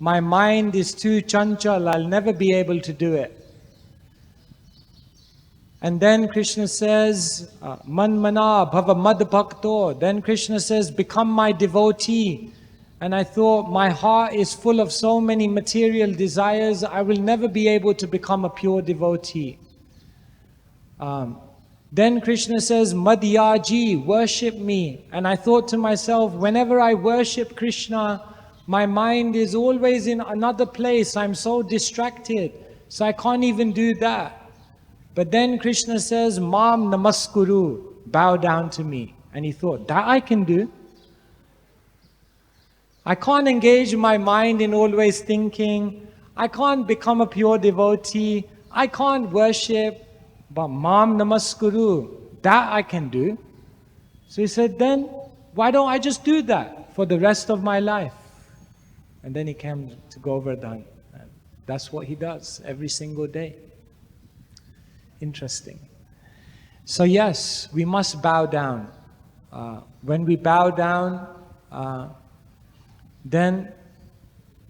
my mind is too chanchal, I'll never be able to do it. And then Krishna says, Man mana bhava mad bhakto. Then Krishna says, become my devotee. And I thought, my heart is full of so many material desires, I will never be able to become a pure devotee. Then Krishna says, Madhyaji, worship me. And I thought to myself, whenever I worship Krishna, my mind is always in another place. I'm so distracted, so I can't even do that. But then Krishna says, Mam namaskuru, bow down to me. And he thought, that I can do. I can't engage my mind in always thinking. I can't become a pure devotee. I can't worship. But Mam namaskuru, that I can do. So he said, then why don't I just do that for the rest of my life? And then he came to Govardhan. And that's what he does every single day. Interesting. So yes, we must bow down. When we bow down, then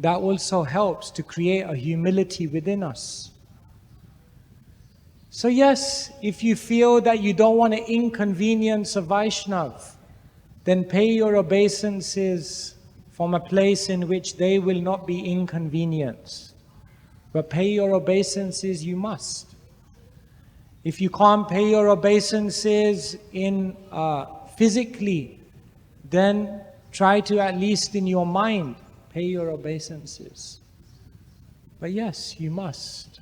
that also helps to create a humility within us. So yes, if you feel that you don't want to inconvenience a Vaishnav, then pay your obeisances from a place in which they will not be inconvenienced. But pay your obeisances you must. If you can't pay your obeisances physically, then try to at least in your mind pay your obeisances. But yes, you must.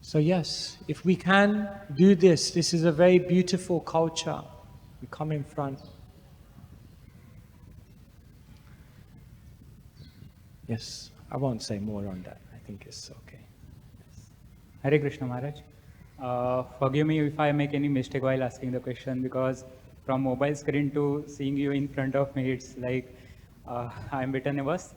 So yes, if we can do this, this is a very beautiful culture. We come in front. Yes, I won't say more on that. I think it's okay. Hare Krishna Maharaj. Forgive me if I make any mistake while asking the question, because from mobile screen to seeing you in front of me, it's like I'm a bit nervous.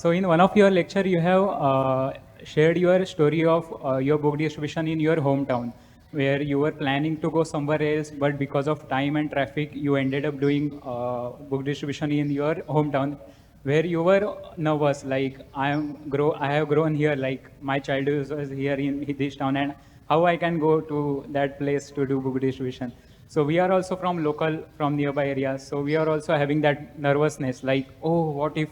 So in one of your lecture, you have shared your story of your book distribution in your hometown, where you were planning to go somewhere else, but because of time and traffic, you ended up doing book distribution in your hometown, where you were nervous, like I have grown here, like my childhood was here in this town, and how I can go to that place to do book distribution. So we are also from nearby areas, so we are also having that nervousness, like, oh, what if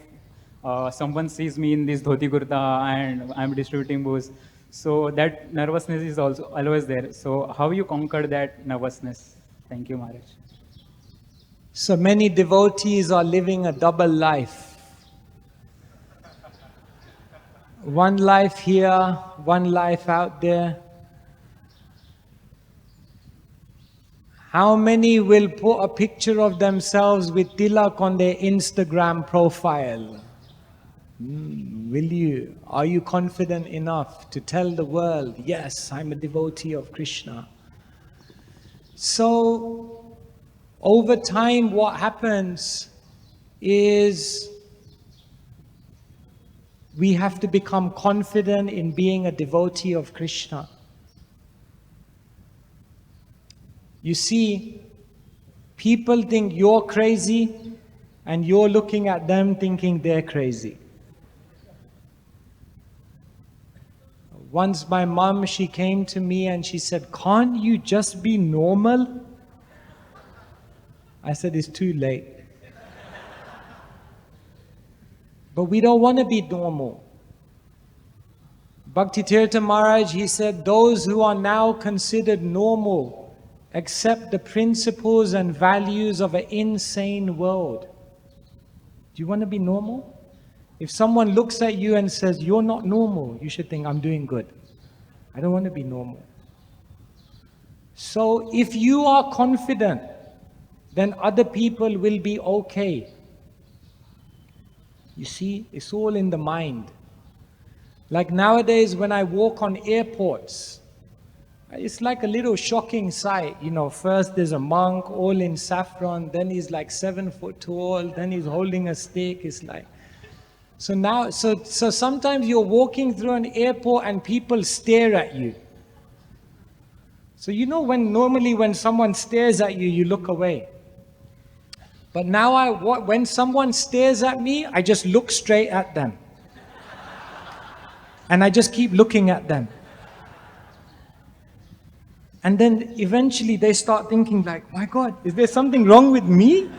someone sees me in this dhoti kurta and I'm distributing books. So that nervousness is also always there. So how you conquer that nervousness? Thank you, Maharaj. So many devotees are living a double life. One life here, one life out there. How many will put a picture of themselves with tilak on their Instagram profile? Will you? Are you confident enough to tell the world, yes, I'm a devotee of Krishna? So, over time, what happens is we have to become confident in being a devotee of Krishna. You see, people think you're crazy, and you're looking at them thinking they're crazy. Once my mom, she came to me and she said, can't you just be normal? I said, it's too late. But we don't want to be normal. Bhakti Tirtha Maharaj, he said, those who are now considered normal accept the principles and values of an insane world. Do you want to be normal? If someone looks at you and says, you're not normal, you should think, I'm doing good. I don't want to be normal. So if you are confident, then other people will be okay. You see, it's all in the mind. Like nowadays when I walk on airports, it's like a little shocking sight. You know, first there's a monk all in saffron, then he's like 7 foot tall, then he's holding a stick. It's like, so sometimes you're walking through an airport and people stare at you. So you know normally when someone stares at you, you look away. But now when someone stares at me, I just look straight at them. And I just keep looking at them. And then eventually they start thinking like, my God, is there something wrong with me?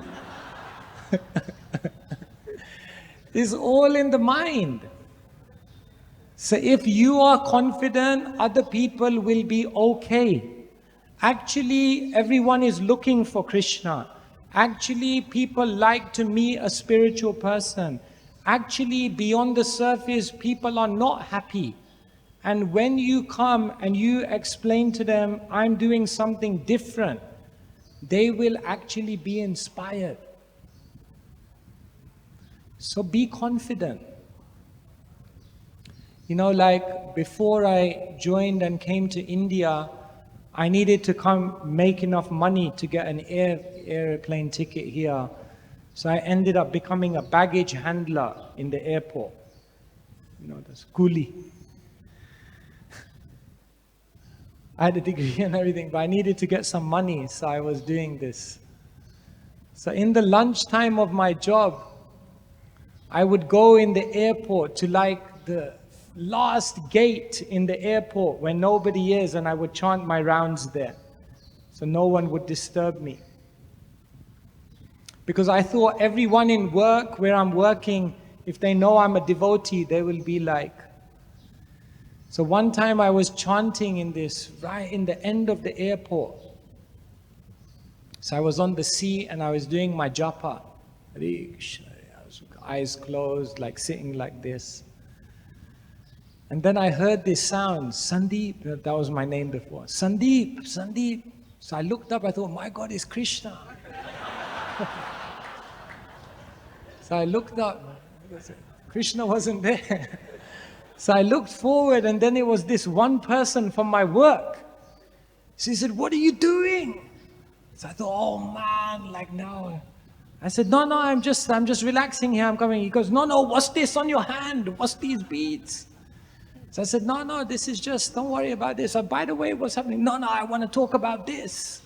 It's all in the mind. So if you are confident, other people will be okay. Actually, everyone is looking for Krishna. Actually, people like to meet a spiritual person. Actually, beyond the surface, people are not happy. And when you come and you explain to them, I'm doing something different, they will actually be inspired. So be confident. You know, like before I joined and came to India, I needed to come make enough money to get an airplane ticket here. So I ended up becoming a baggage handler in the airport. You know, the coolie. I had a degree and everything, but I needed to get some money, so I was doing this. So in the lunchtime of my job, I would go in the airport to like the last gate in the airport where nobody is, and I would chant my rounds there, so no one would disturb me. Because I thought everyone in work, where I'm working, if they know I'm a devotee, they will be like. So one time I was chanting in this, right in the end of the airport. So I was on the seat and I was doing my japa. Hare Krishna, eyes closed, like sitting like this. And then I heard this sound, Sandeep, that was my name before. Sandeep, Sandeep. So I looked up, I thought, my God, it's Krishna. So I looked up, Krishna wasn't there. So I looked forward, and then it was this one person from my work. So he said, what are you doing? So I thought, oh man, like now. I said, no, I'm just relaxing here, I'm coming. He goes, no, what's this on your hand? What's these beads? So I said, no, this is just, don't worry about this. By the way, what's happening? No, I want to talk about this.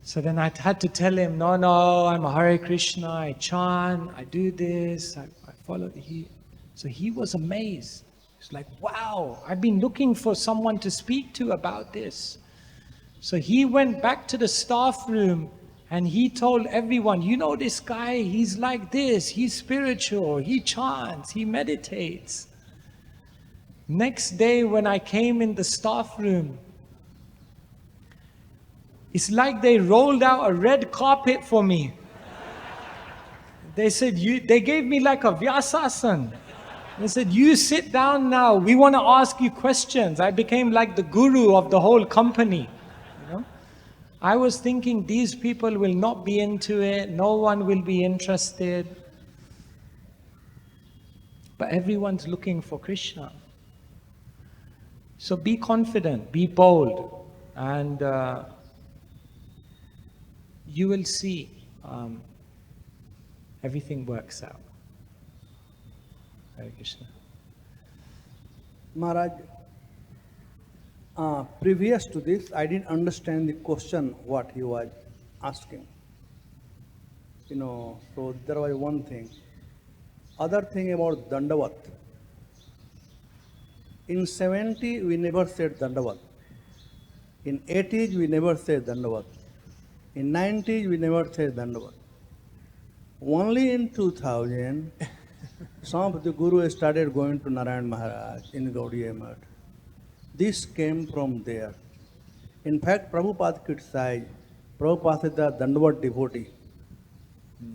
So then I had to tell him, no, I'm a Hare Krishna, I chant, I do this, I follow the... So he was amazed. He's like, wow, I've been looking for someone to speak to about this. So he went back to the staff room and he told everyone, you know this guy, he's like this, he's spiritual, he chants, he meditates. Next day when I came in the staff room, it's like they rolled out a red carpet for me. They said, they gave me like a Vyasasana. They said, you sit down now, we want to ask you questions. I became like the guru of the whole company. You know? I was thinking these people will not be into it, no one will be interested. But everyone's looking for Krishna. So be confident, be bold, and you will see everything works out. Hare Krishna. Maharaj, previous to this, I didn't understand the question what he was asking. You know, so there was one thing. Other thing about Dandavat. In 70, we never said Dandavat. In 80s, we never said Dandavat. In 90s, we never said Dandavat. Only in 2000, some of the Gurus started going to Narayan Maharaj in Gaudiya Math. This came from there. In fact, Prabhupada criticized, Prabhupada said the Dandavat devotee.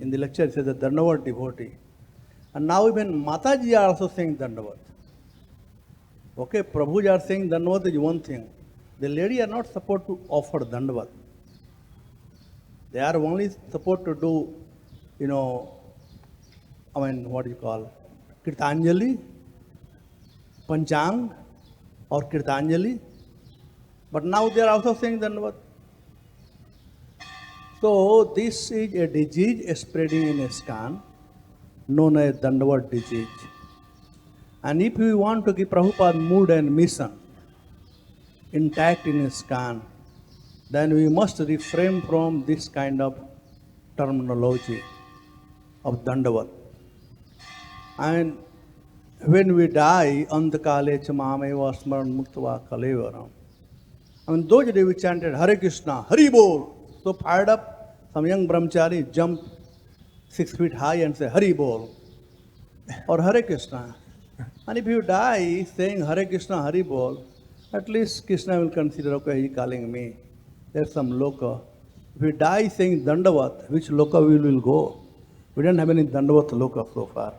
In the lecture, he said the Dandavat devotee. And now even Mataji are also saying Dandavat. Okay, Prabhuji are saying Dandavat is one thing. The lady are not supposed to offer Dandavat. They are only supposed to do, you know, what do you call, Kirtanjali, Panchang, or Kirtanjali. But now they are also saying Dandavat. So this is a disease spreading in ISKCON, known as Dandavat disease. And if we want to keep Prabhupada's mood and mission intact in ISKCON, then we must refrain from this kind of terminology of Dandavat. And when we die, Antakale Chamameva Smaran Muktava Kalevaram. I mean, those days we chanted Hare Krishna, Hari Bol. So fired up, some young brahmachari jump 6 feet high and say Hari Bol or Hare Krishna. And if you die saying Hare Krishna, Hari Bol, at least Krishna will consider, okay, he calling me. There's some loka. If you die saying Dandavat, which loka we will go? We don't have any Dandavat loka so far.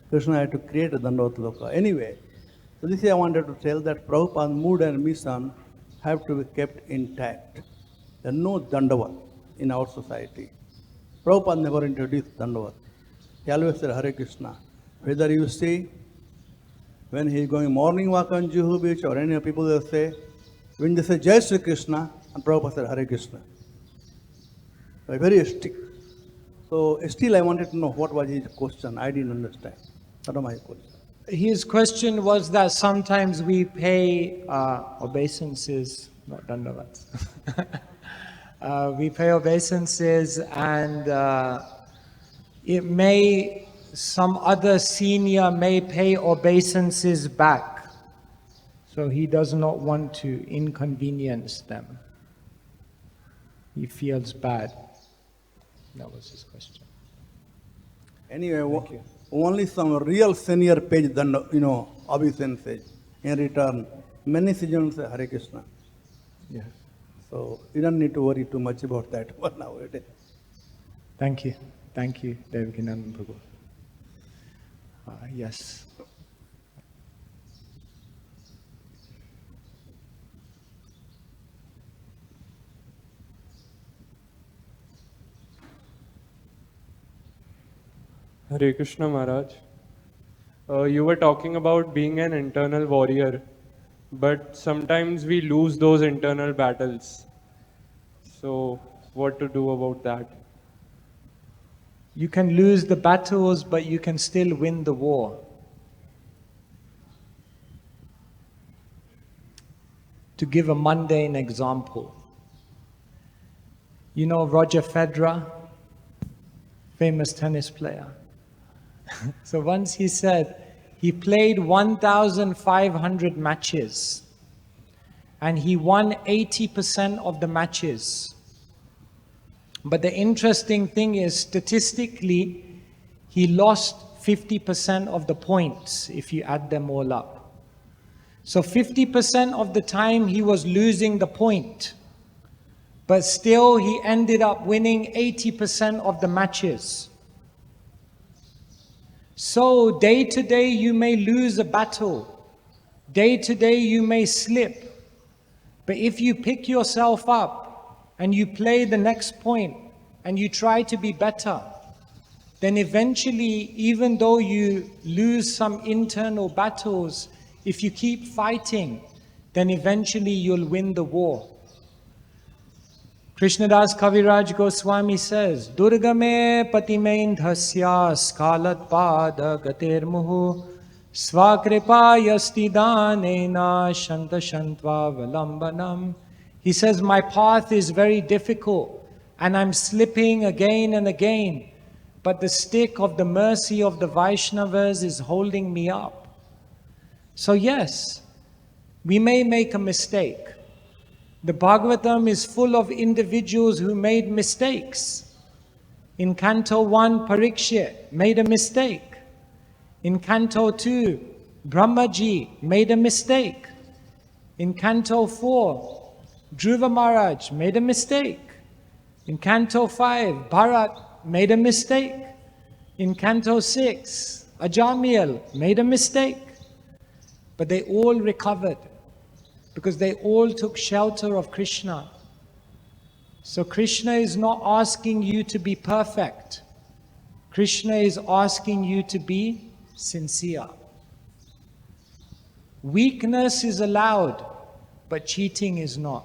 Krishna had to create a Dandavat loka. Anyway, so this is I wanted to tell that Prabhupada's mood and mission have to be kept intact. There are no Dandavat in our society. Prabhupada never introduced Dandavat. He always said Hare Krishna. Whether you see, when he is going morning walk on Juhu beach or any people will say, when they say Jai Sri Krishna, and Prabhupada said Hare Krishna. So very strict. So still I wanted to know what was his question. I didn't understand. What was my question? His question was that sometimes we pay obeisances, not dandavats. We pay obeisances and some other senior may pay obeisances back. So he does not want to inconvenience them. He feels bad. That was his question. Anyway, only some real senior page than, obeisances in return. Many citizens say Hare Krishna. Yeah. So you don't need to worry too much about that one nowadays. Thank you. Thank you, Devakinandan Prabhu. Yes. Hare Krishna Maharaj. You were talking about being an internal warrior, but sometimes we lose those internal battles. So, what to do about that? You can lose the battles, but you can still win the war. To give a mundane example, you know Roger Federer, famous tennis player. So once he said he played 1,500 matches and he won 80% of the matches. But the interesting thing is, statistically, he lost 50% of the points if you add them all up. So 50% of the time he was losing the point, but still he ended up winning 80% of the matches. So day to day you may lose a battle, day to day you may slip, but if you pick yourself up and you play the next point and you try to be better, then eventually, even though you lose some internal battles, if you keep fighting, then eventually you'll win the war. Krishnadas Kaviraj Goswami says, Durgame patimein dhasya skalat pada gater muhu svakripa yasti danena shanta shantva valambanam. He says, my path is very difficult and I'm slipping again and again, but the stick of the mercy of the Vaishnavas is holding me up. So yes, we may make a mistake. The Bhagavatam is full of individuals who made mistakes. In Canto 1, Parikshit made a mistake. In Canto 2, Brahmaji made a mistake. In Canto 4, Dhruva Maharaj made a mistake. In Canto 5, Bharat made a mistake. In Canto 6, Ajamil made a mistake. But they all recovered, because they all took shelter of Krishna. So Krishna is not asking you to be perfect. Krishna is asking you to be sincere. Weakness is allowed, but cheating is not.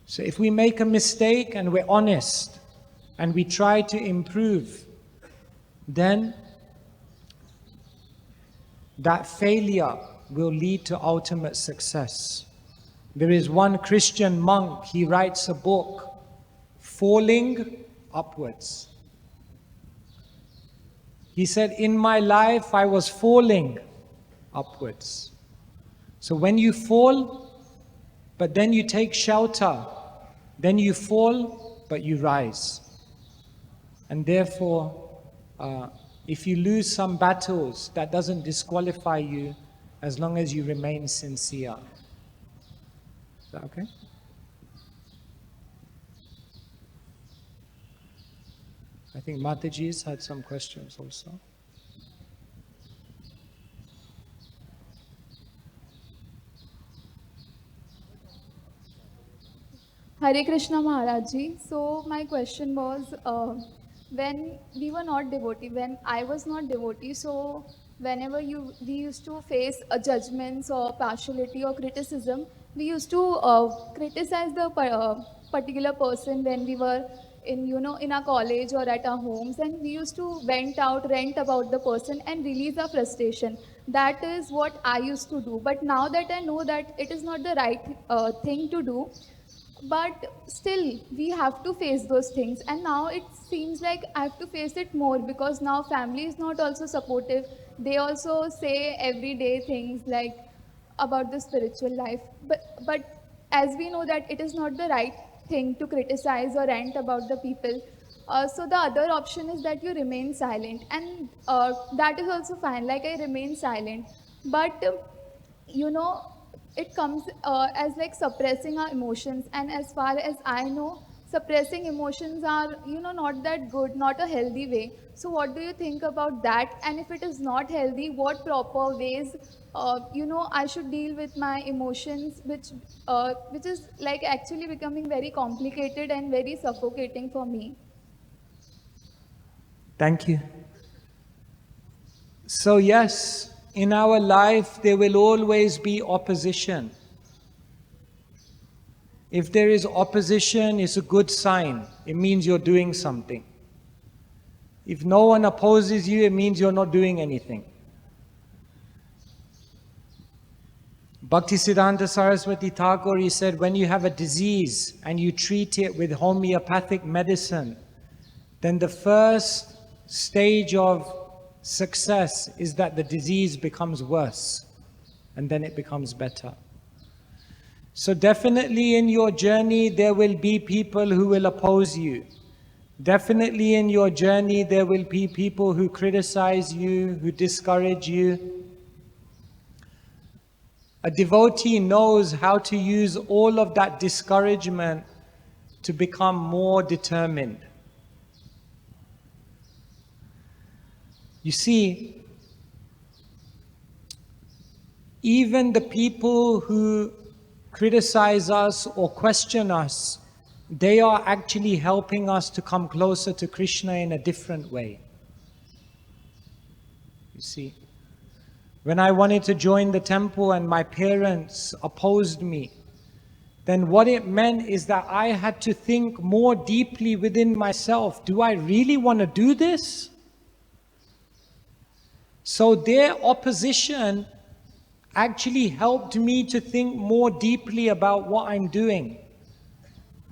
So if we make a mistake and we're honest and we try to improve, then that failure will lead to ultimate success. There is one Christian monk, he writes a book, Falling Upwards. He said, in my life I was falling upwards. So when you fall, but then you take shelter, then you fall, but you rise. And therefore, if you lose some battles, that doesn't disqualify you as long as you remain sincere. Is that okay? I think Mataji's had some questions also. Hare Krishna Maharaj Ji. So my question was, when we were not devotee, when I was not devotee, so whenever we used to face judgments or partiality or criticism, we used to criticize the particular person when we were in our college or at our homes, and we used to rant about the person and release our frustration. That is what I used to do. But now that I know that it is not the right thing to do, but still we have to face those things, and now it seems like I have to face it more, because now family is not also supportive. They also say everyday things like about the spiritual life, but as we know that it is not the right thing to criticize or rant about the people, so the other option is that you remain silent, and that is also fine, like I remain silent. But it comes as like suppressing our emotions, and as far as I know, suppressing emotions are not that good, not a healthy way. So what do you think about that? And if it is not healthy, what proper ways I should deal with my emotions, which is like actually becoming very complicated and very suffocating for me? Thank you. So yes, in our life there will always be opposition. If there is opposition, it's a good sign. It means you're doing something. If no one opposes you, it means you're not doing anything. Bhaktisiddhanta Saraswati Thakur, he said, when you have a disease and you treat it with homeopathic medicine, then the first stage of success is that the disease becomes worse, and then it becomes better. So definitely in your journey there will be people who will oppose you. Definitely in your journey there will be people who criticize you, who discourage you. A devotee knows how to use all of that discouragement to become more determined. You see, even the people who criticize us or question us, they are actually helping us to come closer to Krishna in a different way. You see, when I wanted to join the temple and my parents opposed me, then what it meant is that I had to think more deeply within myself. Do I really want to do this? So their opposition actually helped me to think more deeply about what I'm doing.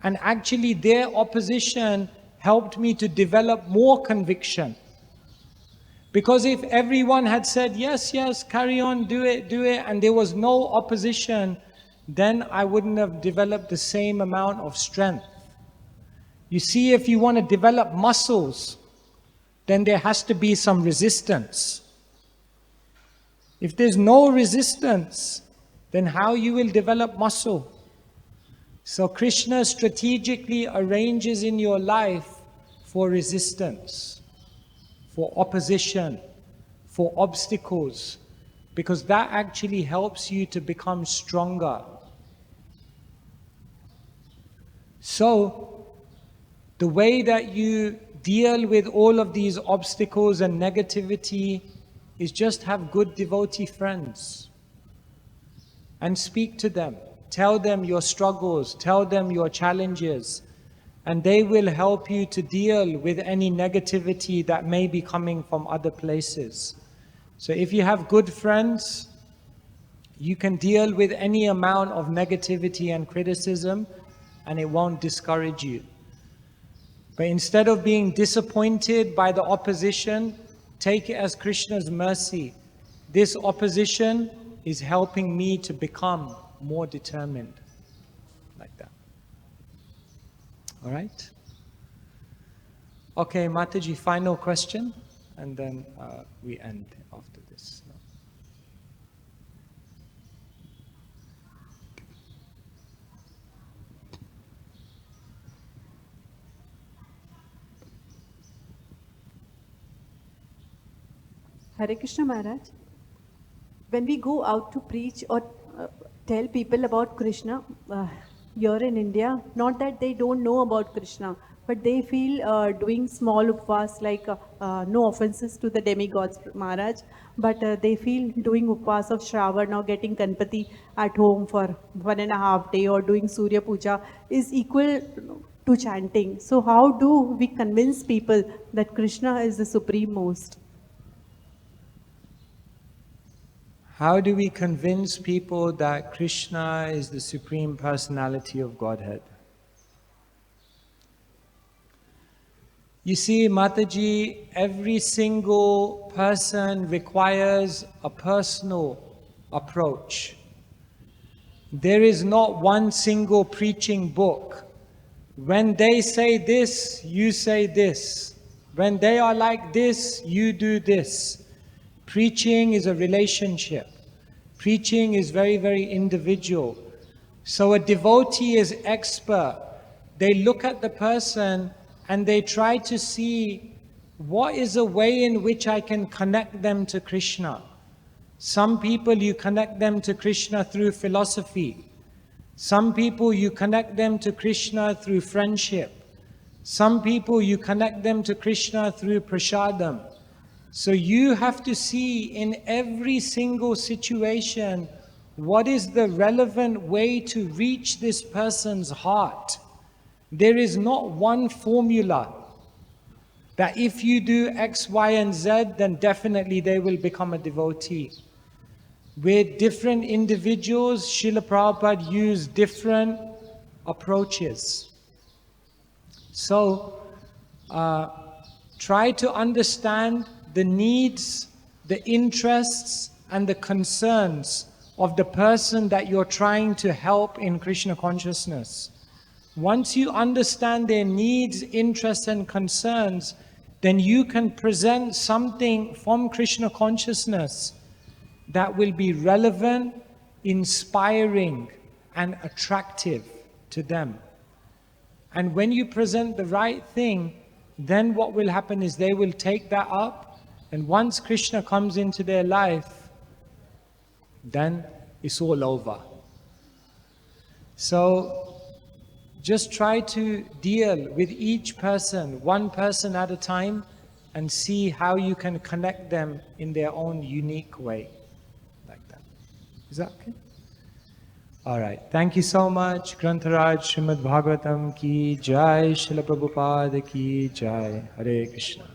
And actually their opposition helped me to develop more conviction. Because if everyone had said, yes, yes, carry on, do it, and there was no opposition, then I wouldn't have developed the same amount of strength. You see, if you want to develop muscles, then there has to be some resistance. If there's no resistance, then how you will develop muscle? So Krishna strategically arranges in your life for resistance, for opposition, for obstacles, because that actually helps you to become stronger. So, the way that you deal with all of these obstacles and negativity is just have good devotee friends and speak to them. Tell them your struggles, tell them your challenges, and they will help you to deal with any negativity that may be coming from other places. So if you have good friends, you can deal with any amount of negativity and criticism, and it won't discourage you. But instead of being disappointed by the opposition, Take it as Krishna's mercy. This opposition is helping me to become more determined. Like that. All right? Okay, Mataji, final question, and then we end after this. Hare Krishna Maharaj. When we go out to preach or tell people about Krishna here in India, not that they don't know about Krishna, but they feel doing small upvas, like no offenses to the demigods, Maharaj, but they feel doing upvas of Shravan or getting Ganpati at home for 1.5 days or doing Surya Puja is equal to chanting. So how do we convince people that Krishna is the supreme most? How do we convince people that Krishna is the Supreme Personality of Godhead? You see, Mataji, every single person requires a personal approach. There is not one single preaching book. When they say this, you say this. When they are like this, you do this. Preaching is a relationship. Preaching is very, very individual. So a devotee is expert. They look at the person and they try to see what is a way in which I can connect them to Krishna. Some people you connect them to Krishna through philosophy. Some people you connect them to Krishna through friendship. Some people you connect them to Krishna through prasadam. So you have to see in every single situation what is the relevant way to reach this person's heart. There is not one formula that if you do X, Y, and Z, then definitely they will become a devotee. With different individuals, Srila Prabhupada used different approaches. So, try to understand the needs, the interests, and the concerns of the person that you're trying to help in Krishna consciousness. Once you understand their needs, interests, and concerns, then you can present something from Krishna consciousness that will be relevant, inspiring, and attractive to them. And when you present the right thing, then what will happen is they will take that up. And once Krishna comes into their life, then it's all over. So just try to deal with each person, one person at a time, and see how you can connect them in their own unique way. Like that. Is that okay? All right. Thank you so much. Grantharaj Srimad Bhagavatam ki jai, Srila Prabhupada ki jai. Hare Krishna.